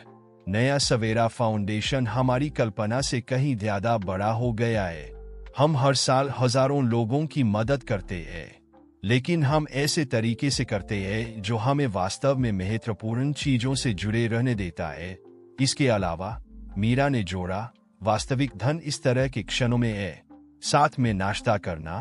नया सवेरा फाउंडेशन हमारी कल्पना से कहीं ज्यादा बड़ा हो गया है। हम हर साल हजारों लोगों की मदद करते हैं, लेकिन हम ऐसे तरीके से करते हैं जो हमें वास्तव में महत्वपूर्ण चीजों से जुड़े रहने देता है। इसके अलावा, मीरा ने जोड़ा, वास्तविक धन इस तरह के क्षणों में है, साथ में नाश्ता करना,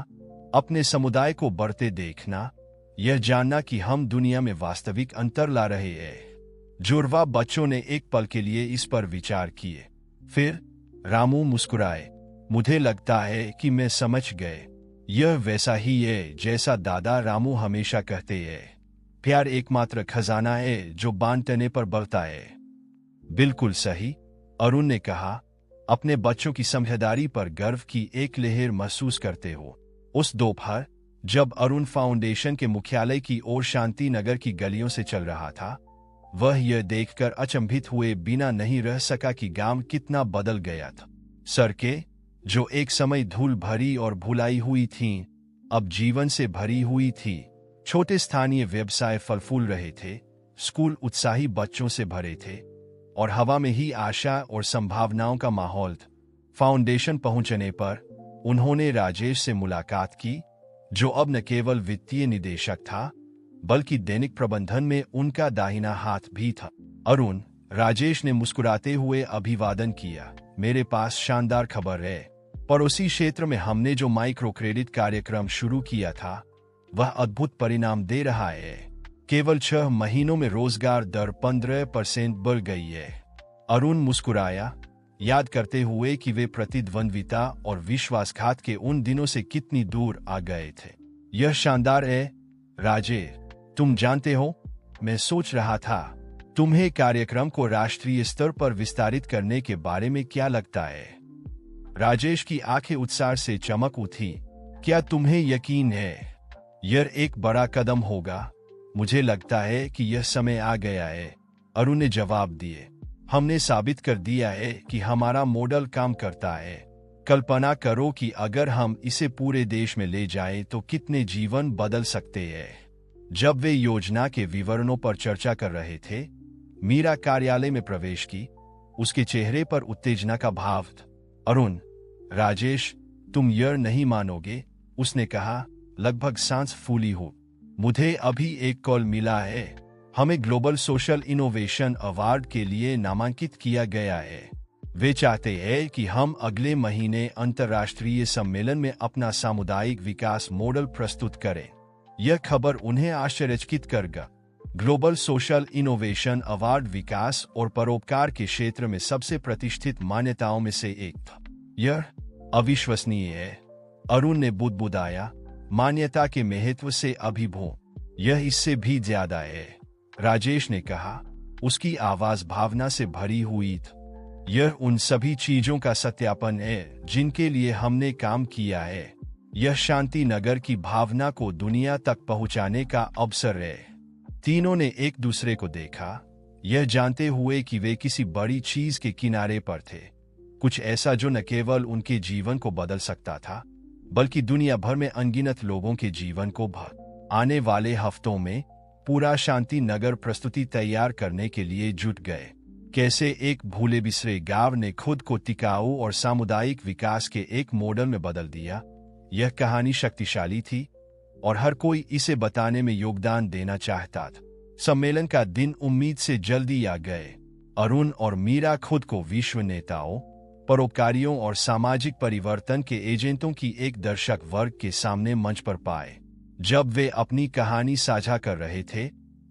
अपने समुदाय को बढ़ते देखना, यह जानना कि हम दुनिया में वास्तविक अंतर ला रहे हैं। जुड़वा बच्चों ने एक पल के लिए इस पर विचार किए। फिर रामू मुस्कुराए, मुझे लगता है कि मैं समझ गए। यह वैसा ही है जैसा दादा रामू हमेशा कहते हैं, प्यार एकमात्र खजाना है जो बांटने पर बढ़ता है। बिल्कुल सही, अरुण ने कहा, अपने बच्चों की समझदारी पर गर्व की एक लहर महसूस करते हो। उस दोपहर जब अरुण फाउंडेशन के मुख्यालय की ओर शांति नगर की गलियों से चल रहा था, वह यह देखकर अचंभित हुए बिना नहीं रह सका कि गांव कितना बदल गया था। सड़कें, जो एक समय धूल भरी और भुलाई हुई थीं, अब जीवन से भरी हुई थी। छोटे स्थानीय व्यवसाय फल फूल रहे थे, स्कूल उत्साही बच्चों से भरे थे, और हवा में ही आशा और संभावनाओं का माहौल था। फाउंडेशन पहुंचने पर उन्होंने राजेश से मुलाकात की, जो अब न केवल वित्तीय निदेशक था, बल्कि दैनिक प्रबंधन में उनका दाहिना हाथ भी था। अरुण, राजेश ने मुस्कुराते हुए अभिवादन किया, मेरे पास शानदार खबर है। पड़ोसी क्षेत्र में हमने जो माइक्रो क्रेडिट कार्यक्रम शुरू किया था, वह अद्भुत परिणाम दे रहा है। केवल 6 महीनों में रोजगार दर 15% बढ़ गई है। अरुण मुस्कुराया, याद करते हुए कि वे प्रतिद्वंद्विता और विश्वासघात के उन दिनों से कितनी दूर आ गए थे। यह शानदार है, राजेश। तुम जानते हो, मैं सोच रहा था, तुम्हें कार्यक्रम को राष्ट्रीय स्तर पर विस्तारित करने के बारे में क्या लगता है? राजेश की आंखें उत्साह से चमक उठी। क्या तुम्हें यकीन है यह एक बड़ा कदम होगा? मुझे लगता है कि यह समय आ गया है, अरुण ने जवाब दिए। हमने साबित कर दिया है कि हमारा मॉडल काम करता है। कल्पना करो कि अगर हम इसे पूरे देश में ले जाएं तो कितने जीवन बदल सकते हैं। जब वे योजना के विवरणों पर चर्चा कर रहे थे, मीरा कार्यालय में प्रवेश की। उसके चेहरे पर उत्तेजना का भाव था। अरुण, राजेश, तुम यह नहीं मानोगे, उसने कहा, लगभग सांस फूली हो। मुझे अभी एक कॉल मिला है। हमें ग्लोबल सोशल इनोवेशन अवार्ड के लिए नामांकित किया गया है। वे चाहते हैं कि हम अगले महीने अंतर्राष्ट्रीय सम्मेलन में अपना सामुदायिक विकास मॉडल प्रस्तुत करें। यह खबर उन्हें आश्चर्यचकित करेगा। ग्लोबल सोशल इनोवेशन अवार्ड विकास और परोपकार के क्षेत्र में सबसे प्रतिष्ठित मान्यताओं में से एक था। यह अविश्वसनीय है, अरुण ने बुदबुदाया। मान्यता के महत्व से अभिभूत, यह इससे भी ज्यादा है, राजेश ने कहा। उसकी आवाज भावना से भरी हुई थी। यह उन सभी चीजों का सत्यापन है जिनके लिए हमने काम किया है। यह शांति नगर की भावना को दुनिया तक पहुंचाने का अवसर है। तीनों ने एक दूसरे को देखा, यह जानते हुए कि वे किसी बड़ी चीज के किनारे पर थे। कुछ ऐसा जो न केवल उनके जीवन को बदल सकता था, बल्कि दुनिया भर में अनगिनत लोगों के जीवन को भर। आने वाले हफ्तों में पूरा शांति नगर प्रस्तुति तैयार करने के लिए जुट गए। कैसे एक भूले बिसरे गांव ने खुद को टिकाऊ और सामुदायिक विकास के एक मॉडल में बदल दिया। यह कहानी शक्तिशाली थी और हर कोई इसे बताने में योगदान देना चाहता था। सम्मेलन का दिन उम्मीद से जल्दी आ गए। अरुण और मीरा खुद को विश्व नेताओं, परोपकारियों और सामाजिक परिवर्तन के एजेंटों की एक दर्शक वर्ग के सामने मंच पर पाए। जब वे अपनी कहानी साझा कर रहे थे,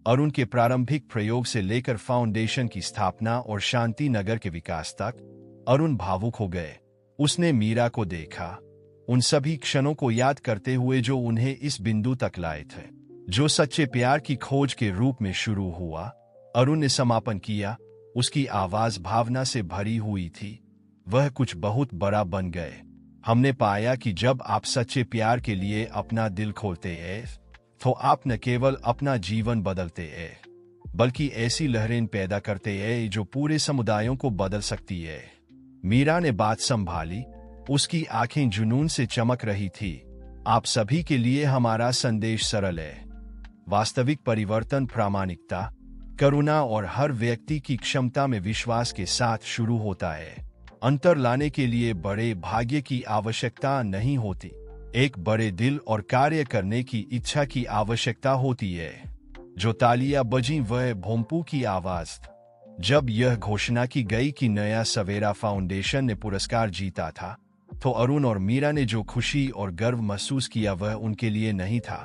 अरुण के प्रारंभिक प्रयोग से लेकर फाउंडेशन की स्थापना और शांति नगर के विकास तक, अरुण भावुक हो गए। उसने मीरा को देखा, उन सभी क्षणों को याद करते हुए जो उन्हें इस बिंदु तक लाए थे, जो सच्चे प्यार की खोज के रूप में शुरू हुआ। अरुण ने समापन किया। उसकी आवाज भावना से भरी हुई थी। वह कुछ बहुत बड़ा बन गए। हमने पाया कि जब आप सच्चे प्यार के लिए अपना दिल खोलते हैं, तो आप न केवल अपना जीवन बदलते हैं, बल्कि ऐसी लहरें पैदा करते हैं जो पूरे समुदायों को बदल सकती है। मीरा ने बात संभाली। उसकी आंखें जुनून से चमक रही थी। आप सभी के लिए हमारा संदेश सरल है। वास्तविक परिवर्तन प्रामाणिकता, करुणा और हर व्यक्ति की क्षमता में विश्वास के साथ शुरू होता है। अंतर लाने के लिए बड़े भाग्य की आवश्यकता नहीं होती, एक बड़े दिल और कार्य करने की इच्छा की आवश्यकता होती है। जो तालियां बजीं वह भोंपू की आवाज। जब यह घोषणा की गई कि नया सवेरा फाउंडेशन ने पुरस्कार जीता था, तो अरुण और मीरा ने जो खुशी और गर्व महसूस किया वह उनके लिए नहीं था,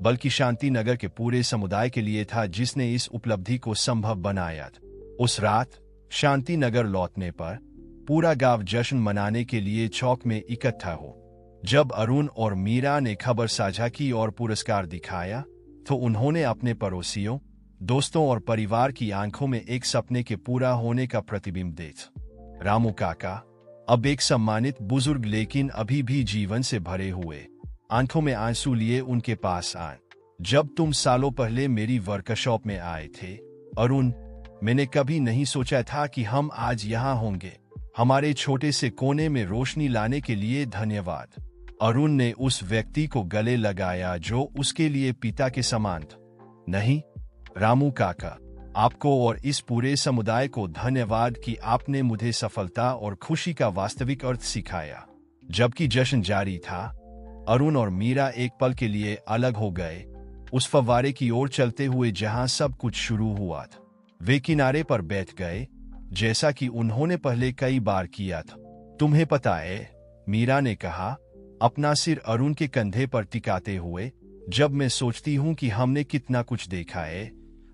बल्कि शांति नगर के पूरे समुदाय के लिए था जिसने इस उपलब्धि को संभव बनाया था। उस रात शांति नगर लौटने पर पूरा गांव जश्न मनाने के लिए चौक में इकट्ठा हो। जब अरुण और मीरा ने खबर साझा की और पुरस्कार दिखाया, तो उन्होंने अपने पड़ोसियों, दोस्तों और परिवार की आंखों में एक सपने के पूरा होने का प्रतिबिंब देखा। रामू काका, अब एक सम्मानित बुजुर्ग लेकिन अभी भी जीवन से भरे हुए, आंखों में आंसू लिए उनके पास आए। जब तुम सालों पहले मेरी वर्कशॉप में आए थे, अरुण, मैंने कभी नहीं सोचा था कि हम आज यहाँ होंगे। हमारे छोटे से कोने में रोशनी लाने के लिए धन्यवाद। अरुण ने उस व्यक्ति को गले लगाया जो उसके लिए पिता के समान था। नहीं, रामू काका, आपको और इस पूरे समुदाय को धन्यवाद कि आपने मुझे सफलता और खुशी का वास्तविक अर्थ सिखाया। जबकि जश्न जारी था, अरुण और मीरा एक पल के लिए अलग हो गए, उस फव्वारे की ओर चलते हुए जहां सब कुछ शुरू हुआ था। वे किनारे पर बैठ गए, जैसा कि उन्होंने पहले कई बार किया था। तुम्हें पता है, मीरा ने कहा, अपना सिर अरुण के कंधे पर टिकाते हुए, जब मैं सोचती हूँ कि हमने कितना कुछ देखा है,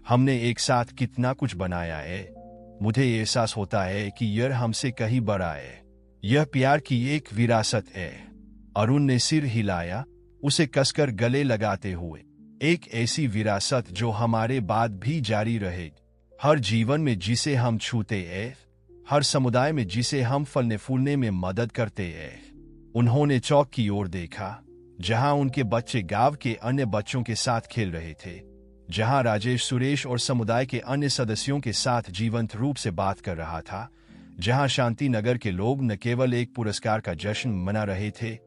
हमने एक साथ कितना कुछ बनाया है, मुझे एहसास होता है कि यह हमसे कहीं बड़ा है। यह प्यार की एक विरासत है। अरुण ने सिर हिलाया, उसे कसकर गले लगाते हुए। एक ऐसी विरासत जो हमारे बाद भी जारी रहेगी। हर जीवन में जिसे हम छूते हैं, हर समुदाय में जिसे हम फलने फूलने में मदद करते हैं। उन्होंने चौक की ओर देखा, जहां उनके बच्चे गांव के अन्य बच्चों के साथ खेल रहे थे, जहां राजेश सुरेश और समुदाय के अन्य सदस्यों के साथ जीवंत रूप से बात कर रहा था, जहां शांति नगर के लोग न केवल एक पुरस्कार का जश्न मना रहे थे,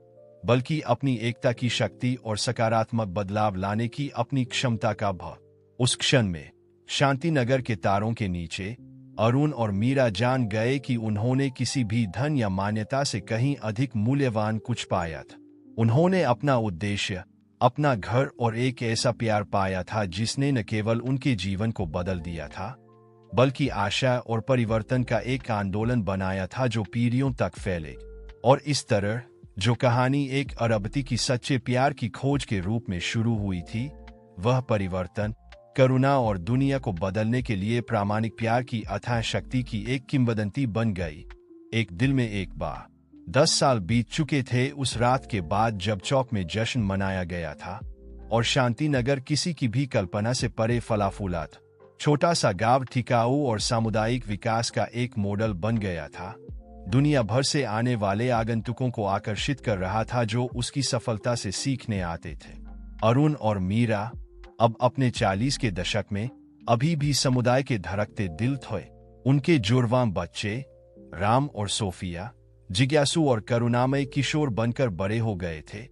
बल्कि अपनी एकता की शक्ति और सकारात्मक बदलाव लाने की अपनी क्षमता का भाव। उस क्षण में शांति नगर के तारों के नीचे अरुण और मीरा जान गए कि उन्होंने किसी भी धन या मान्यता से कहीं अधिक मूल्यवान कुछ पाया था। उन्होंने अपना उद्देश्य, अपना घर और एक ऐसा प्यार पाया था जिसने न केवल उनके जीवन को बदल दिया था, बल्कि आशा और परिवर्तन का एक आंदोलन बनाया था जो पीढ़ियों तक फैले। और इस तरह जो कहानी एक अरबती की सच्चे प्यार की खोज के रूप में शुरू हुई थी, वह परिवर्तन, करुणा और दुनिया को बदलने के लिए प्रामाणिक प्यार की अथाह शक्ति की एक किंवदंती बन गई। एक दिल में एक बार। 10 साल बीत चुके थे उस रात के बाद जब चौक में जश्न मनाया गया था और शांति नगर किसी की भी कल्पना से परे फला फूला था। छोटा सा गांव टिकाऊ और सामुदायिक विकास का एक मॉडल बन गया था। दुनिया भर से आने वाले आगंतुकों को आकर्षित कर रहा था जो उसकी सफलता से सीखने आते थे। अरुण और मीरा अब अपने 40 के दशक में अभी भी समुदाय के धड़कते दिल थे। उनके जुड़वां बच्चे राम और सोफिया जिज्ञासु और करुणामय किशोर बनकर बड़े हो गए थे,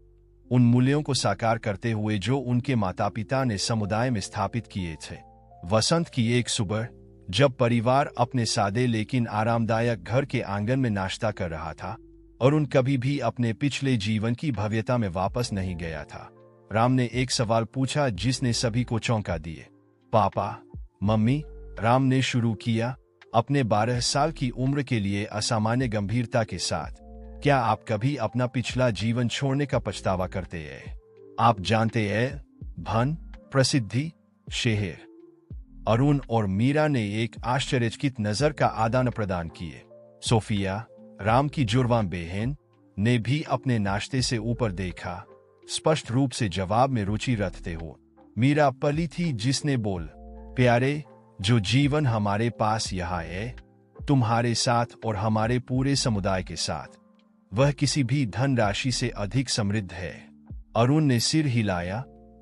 उन मूल्यों को साकार करते हुए जो उनके माता पिता ने समुदाय में स्थापित किए थे। वसंत की एक सुबह जब परिवार अपने सादे लेकिन आरामदायक घर के आंगन में नाश्ता कर रहा था, अरुण कभी भी अपने पिछले जीवन की भव्यता में वापस नहीं गया था। राम ने एक सवाल पूछा जिसने सभी को चौंका दिए। पापा, मम्मी, राम ने शुरू किया, अपने 12 साल की उम्र के लिए असामान्य गंभीरता के साथ, क्या आप कभी अपना पिछला जीवन छोड़ने का पछतावा करते हैं? आप जानते हैं, धन, प्रसिद्धि, शहर। अरुण और मीरा ने एक आश्चर्यचकित नजर का आदान प्रदान किए। सोफिया, राम की जुड़वां बहन, ने भी अपने नाश्ते से ऊपर देखा, स्पष्ट रूप से जवाब में रुचि रखते हो। मीरा पली थी जिसने बोल, प्यारे, जो जीवन हमारे पास यहाँ है, तुम्हारे साथ और हमारे पूरे समुदाय के साथ, वह किसी भी धनराशि से अधिक समृद्ध है। अरुण ने सिर हिलाया,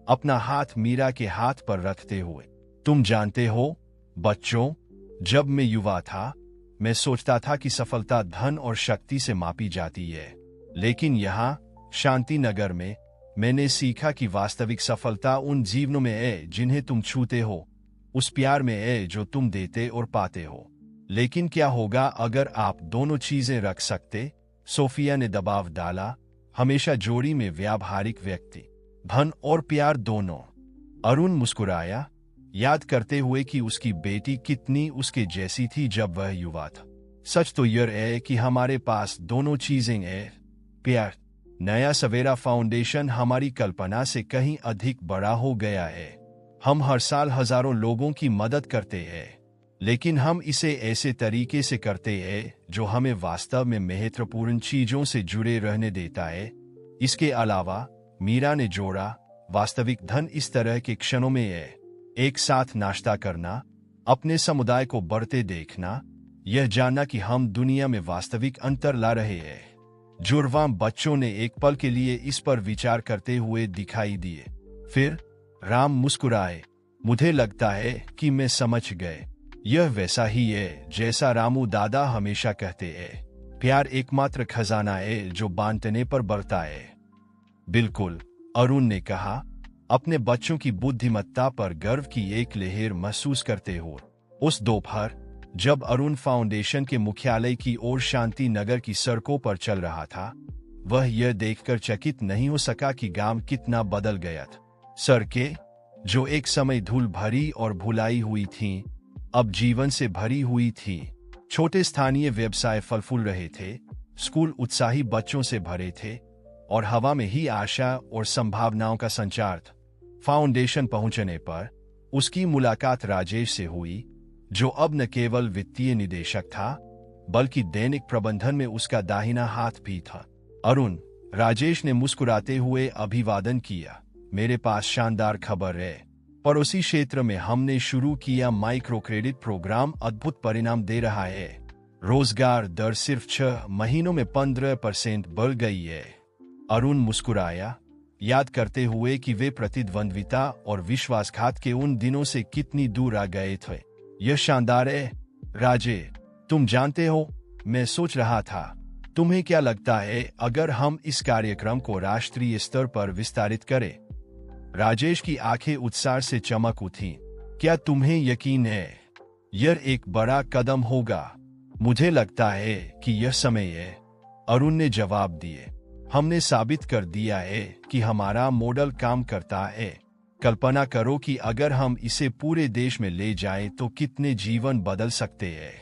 अपना हाथ मीरा के हाथ पर रखते हुए। तुम जानते हो बच्चों, जब मैं युवा था, मैं सोचता था कि सफलता धन और शक्ति से मापी जाती है, लेकिन यहाँ शांति नगर में मैंने सीखा कि वास्तविक सफलता उन जीवनों में है जिन्हें तुम छूते हो, उस प्यार में है जो तुम देते और पाते हो। लेकिन क्या होगा अगर आप दोनों चीजें रख सकते? सोफिया ने दबाव डाला, हमेशा जोड़ी में व्यावहारिक व्यक्ति, धन और प्यार दोनों। अरुण मुस्कुराया, याद करते हुए कि उसकी बेटी कितनी उसके जैसी थी जब वह युवा था। सच तो यह है कि हमारे पास दोनों चीजें हैं, प्यार। नया सवेरा फाउंडेशन हमारी कल्पना से कहीं अधिक बड़ा हो गया है। हम हर साल हजारों लोगों की मदद करते हैं, लेकिन हम इसे ऐसे तरीके से करते हैं जो हमें वास्तव में महत्वपूर्ण चीजों से जुड़े रहने देता है। इसके अलावा, मीरा ने जोड़ा, वास्तविक धन इस तरह के क्षणों में है, एक साथ नाश्ता करना, अपने समुदाय को बढ़ते देखना, यह जानना कि हम दुनिया में वास्तविक अंतर ला रहे हैं। जुड़वां बच्चों ने एक पल के लिए इस पर विचार करते हुए दिखाई दिए। फिर राम मुस्कुराए, मुझे लगता है कि मैं समझ गए। यह वैसा ही है जैसा रामू दादा हमेशा कहते हैं, प्यार एकमात्र खजाना है जो बांटने पर बढ़ता है। बिल्कुल, अरुण ने कहा, अपने बच्चों की बुद्धिमत्ता पर गर्व की एक लहर महसूस करते हो। उस दोपहर जब अरुण फाउंडेशन के मुख्यालय की ओर शांति नगर की सड़कों पर चल रहा था, वह यह देखकर चकित नहीं हो सका कि गांव कितना बदल गया था। सड़कें, जो एक समय धूल भरी और भुलाई हुई थीं, अब जीवन से भरी हुई थीं। छोटे स्थानीय व्यवसाय फल फूल रहे थे, स्कूल उत्साही बच्चों से भरे थे, और हवा में ही आशा और संभावनाओं का संचार था। फाउंडेशन पहुंचने पर उसकी मुलाकात राजेश से हुई, जो अब न केवल वित्तीय निदेशक था, बल्कि दैनिक प्रबंधन में उसका दाहिना हाथ भी था। अरुण, राजेश ने मुस्कुराते हुए अभिवादन किया, मेरे पास शानदार खबर है। पड़ोसी क्षेत्र में हमने शुरू किया माइक्रो क्रेडिट प्रोग्राम अद्भुत परिणाम दे रहा है। रोजगार दर सिर्फ 6 महीनों में 15% बढ़ गई है। अरुण मुस्कुराया, याद करते हुए कि वे प्रतिद्वंद्विता और विश्वासघात के उन दिनों से कितनी दूर आ गए थे। यह शानदार है राजे, तुम जानते हो, मैं सोच रहा था, तुम्हें क्या लगता है अगर हम इस कार्यक्रम को राष्ट्रीय स्तर पर विस्तारित करें? राजेश की आंखें उत्साह से चमक उठी। क्या तुम्हें यकीन है यह एक बड़ा कदम होगा? मुझे लगता है कि यह समय है, अरुण ने जवाब दिए। हमने साबित कर दिया है कि हमारा मॉडल काम करता है। कल्पना करो कि अगर हम इसे पूरे देश में ले जाएं तो कितने जीवन बदल सकते हैं।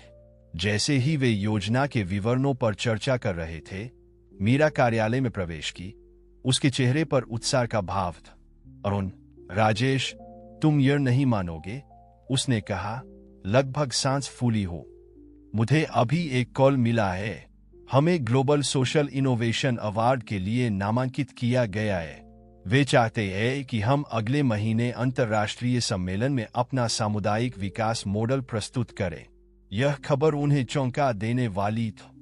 जैसे ही वे योजना के विवरणों पर चर्चा कर रहे थे, मीरा कार्यालय में प्रवेश की। उसके चेहरे पर उत्साह का भाव था। अरुण, राजेश, तुम यह नहीं मानोगे, उसने कहा, लगभग सांस फूली हो। मुझे अभी एक कॉल मिला है। हमें ग्लोबल सोशल इनोवेशन अवार्ड के लिए नामांकित किया गया है। वे चाहते हैं कि हम अगले महीने अंतर्राष्ट्रीय सम्मेलन में अपना सामुदायिक विकास मॉडल प्रस्तुत करें। यह खबर उन्हें चौंका देने वाली थी।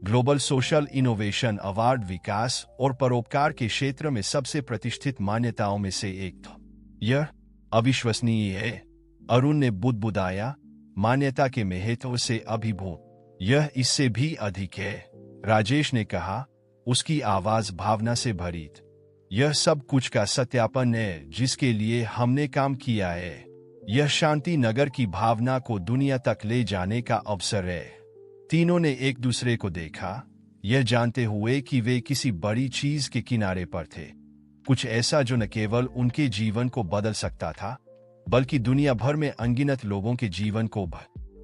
ग्लोबल सोशल इनोवेशन अवार्ड विकास और परोपकार के क्षेत्र में सबसे प्रतिष्ठित मान्यताओं में से एक था। यह अविश्वसनीय है, अरुण ने बुदबुदाया, मान्यता के महत्व से अभिभूत। यह इससे भी अधिक है, राजेश ने कहा, उसकी आवाज भावना से भरी थी। यह सब कुछ का सत्यापन है जिसके लिए हमने काम किया है। यह शांति नगर की भावना को दुनिया तक ले जाने का अवसर है। तीनों ने एक दूसरे को देखा, यह जानते हुए कि वे किसी बड़ी चीज के किनारे पर थे। कुछ ऐसा जो न केवल उनके जीवन को बदल सकता था, बल्कि दुनिया भर में अनगिनत लोगों के जीवन को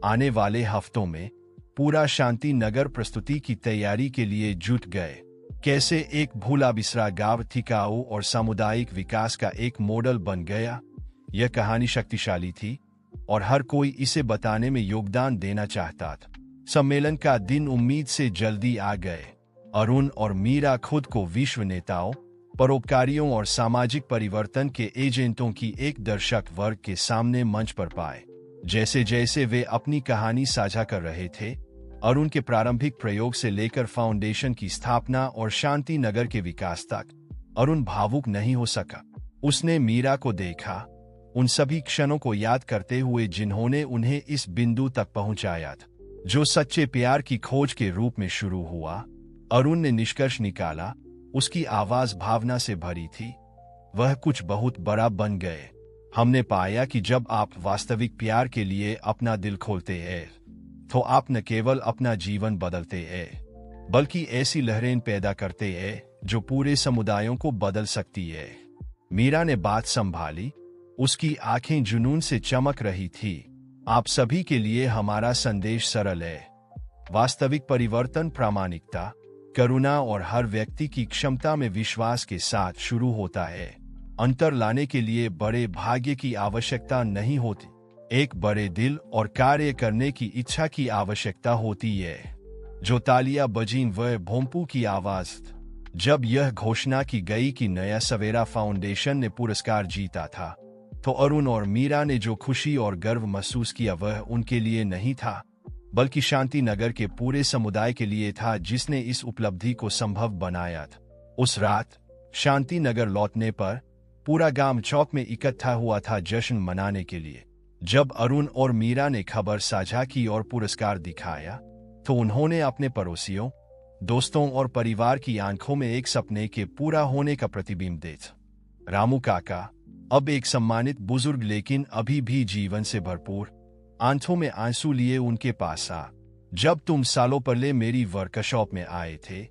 आने वाले हफ्तों में पूरा शांति नगर प्रस्तुति की तैयारी के लिए जुट गए। कैसे एक भूला बिसरा गांव टिकाऊ और सामुदायिक विकास का एक मॉडल बन गया। यह कहानी शक्तिशाली थी और हर कोई इसे बताने में योगदान देना चाहता था। सम्मेलन का दिन उम्मीद से जल्दी आ गए। अरुण और मीरा खुद को विश्व नेताओं, परोपकारियों और सामाजिक परिवर्तन के एजेंटों की एक दर्शक वर्ग के सामने मंच पर पाए। जैसे जैसे वे अपनी कहानी साझा कर रहे थे, अरुण के प्रारंभिक प्रयोग से लेकर फाउंडेशन की स्थापना और शांति नगर के विकास तक, अरुण भावुक नहीं हो सका। उसने मीरा को देखा, उन सभी क्षणों को याद करते हुए जिन्होंने उन्हें इस बिंदु तक पहुंचाया था, जो सच्चे प्यार की खोज के रूप में शुरू हुआ। अरुण ने निष्कर्ष निकाला, उसकी आवाज भावना से भरी थी, वह कुछ बहुत बड़ा बन गए। हमने पाया कि जब आप वास्तविक प्यार के लिए अपना दिल खोलते हैं, तो आप न केवल अपना जीवन बदलते हैं, बल्कि ऐसी लहरें पैदा करते हैं जो पूरे समुदायों को बदल सकती है। मीरा ने बात संभाली, उसकी आंखें जुनून से चमक रही थी। आप सभी के लिए हमारा संदेश सरल है। वास्तविक परिवर्तन प्रामाणिकता, करुणा और हर व्यक्ति की क्षमता में विश्वास के साथ शुरू होता है। अंतर लाने के लिए बड़े भाग्य की आवश्यकता नहीं होती, एक बड़े दिल और कार्य करने की इच्छा की आवश्यकता होती है। जो तालियां बजीं वह भोंपू की आवाज। जब यह घोषणा की गई कि नया सवेरा फाउंडेशन ने पुरस्कार जीता था, तो अरुण और मीरा ने जो खुशी और गर्व महसूस किया वह उनके लिए नहीं था, बल्कि शांति नगर के पूरे समुदाय के लिए था जिसने इस उपलब्धि को संभव बनाया था। उस रात शांति नगर लौटने पर पूरा गांव चौक में इकट्ठा हुआ था जश्न मनाने के लिए। जब अरुण और मीरा ने खबर साझा की और पुरस्कार दिखाया, तो उन्होंने अपने पड़ोसियों, दोस्तों और परिवार की आंखों में एक सपने के पूरा होने का प्रतिबिंब देखा। रामू काका, अब एक सम्मानित बुजुर्ग लेकिन अभी भी जीवन से भरपूर, आंखों में आंसू लिए उनके पास आ। जब तुम सालों पहले मेरी वर्कशॉप में आए थे,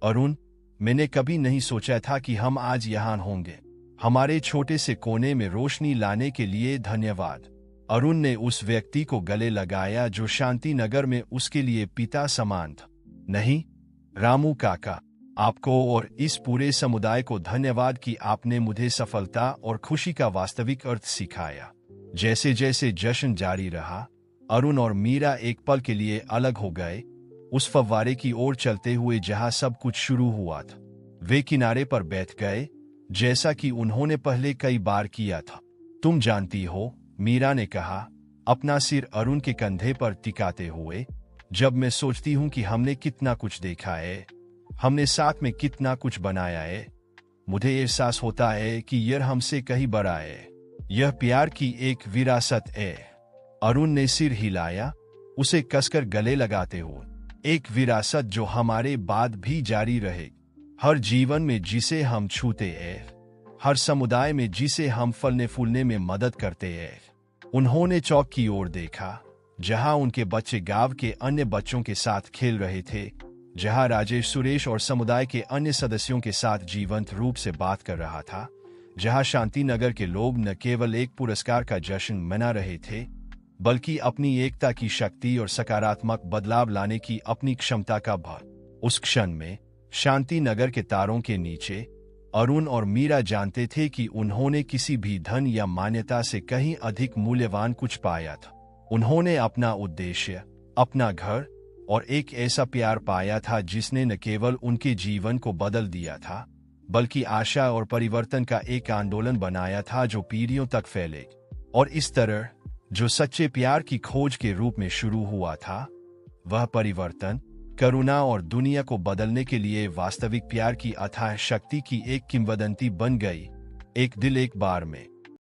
अरुण, मैंने कभी नहीं सोचा था कि हम आज यहाँ होंगे। हमारे छोटे से कोने में रोशनी लाने के लिए धन्यवाद। अरुण ने उस व्यक्ति को गले लगाया जो शांति नगर में उसके लिए पिता समान था। नहीं, रामू काका, आपको और इस पूरे समुदाय को धन्यवाद कि आपने मुझे सफलता और खुशी का वास्तविक अर्थ सिखाया। जैसे जैसे जश्न जारी रहा, अरुण और मीरा एक पल के लिए अलग हो गए, उस फव्वारे की ओर चलते हुए जहां सब कुछ शुरू हुआ था। वे किनारे पर बैठ गए, जैसा कि उन्होंने पहले कई बार किया था। अरुण, मीरा, एक पल के लिए अलग हो गए, उस फव्वारे की ओर चलते हुए जहां सब कुछ शुरू हुआ था। वे किनारे पर बैठ गए, जैसा कि उन्होंने पहले कई बार किया था। अरुण, मीरा, एक पल के लिए अलग हो गए, उस फव्वारे की ओर चलते हुए जहां सब कुछ शुरू हुआ था। वे किनारे पर बैठ गए, जैसा कि उन्होंने पहले कई बार किया था। तुम जानती हो, मीरा ने कहा, अपना सिर अरुण के कंधे पर टिकाते हुए, जब मैं सोचती हूं कि हमने कितना कुछ देखा है, हमने साथ में कितना कुछ बनाया है, मुझे एहसास होता है कि यह हमसे कहीं बड़ा है। यह प्यार की एक विरासत है। अरुण ने सिर हिलाया, उसे कसकर गले लगाते हुए। एक विरासत जो हमारे बाद भी जारी रहे, हर जीवन में जिसे हम छूते हैं, हर समुदाय में जिसे हम फलने फूलने में मदद करते हैं। उन्होंने चौक की ओर देखा, जहां उनके बच्चे गांव के अन्य बच्चों के साथ खेल रहे थे, जहां राजेश सुरेश और समुदाय के अन्य सदस्यों के साथ जीवंत रूप से बात कर रहा था, जहां शांति नगर के लोग न केवल एक पुरस्कार का जश्न मना रहे थे, बल्कि अपनी एकता की शक्ति और सकारात्मक बदलाव लाने की अपनी क्षमता का भाव। उस क्षण में शांति नगर के तारों के नीचे अरुण और मीरा जानते थे कि उन्होंने किसी भी धन या मान्यता से कहीं अधिक मूल्यवान कुछ पाया था। उन्होंने अपना उद्देश्य, अपना घर और एक ऐसा प्यार पाया था जिसने न केवल उनके जीवन को बदल दिया था, बल्कि आशा और परिवर्तन का एक आंदोलन बनाया था जो पीढ़ियों तक फैले। और इस तरह जो सच्चे प्यार की खोज के रूप में शुरू हुआ था, वह परिवर्तन, करुणा और दुनिया को बदलने के लिए वास्तविक प्यार की अथाह शक्ति की एक किंवदंती बन गई। एक दिल एक बार में।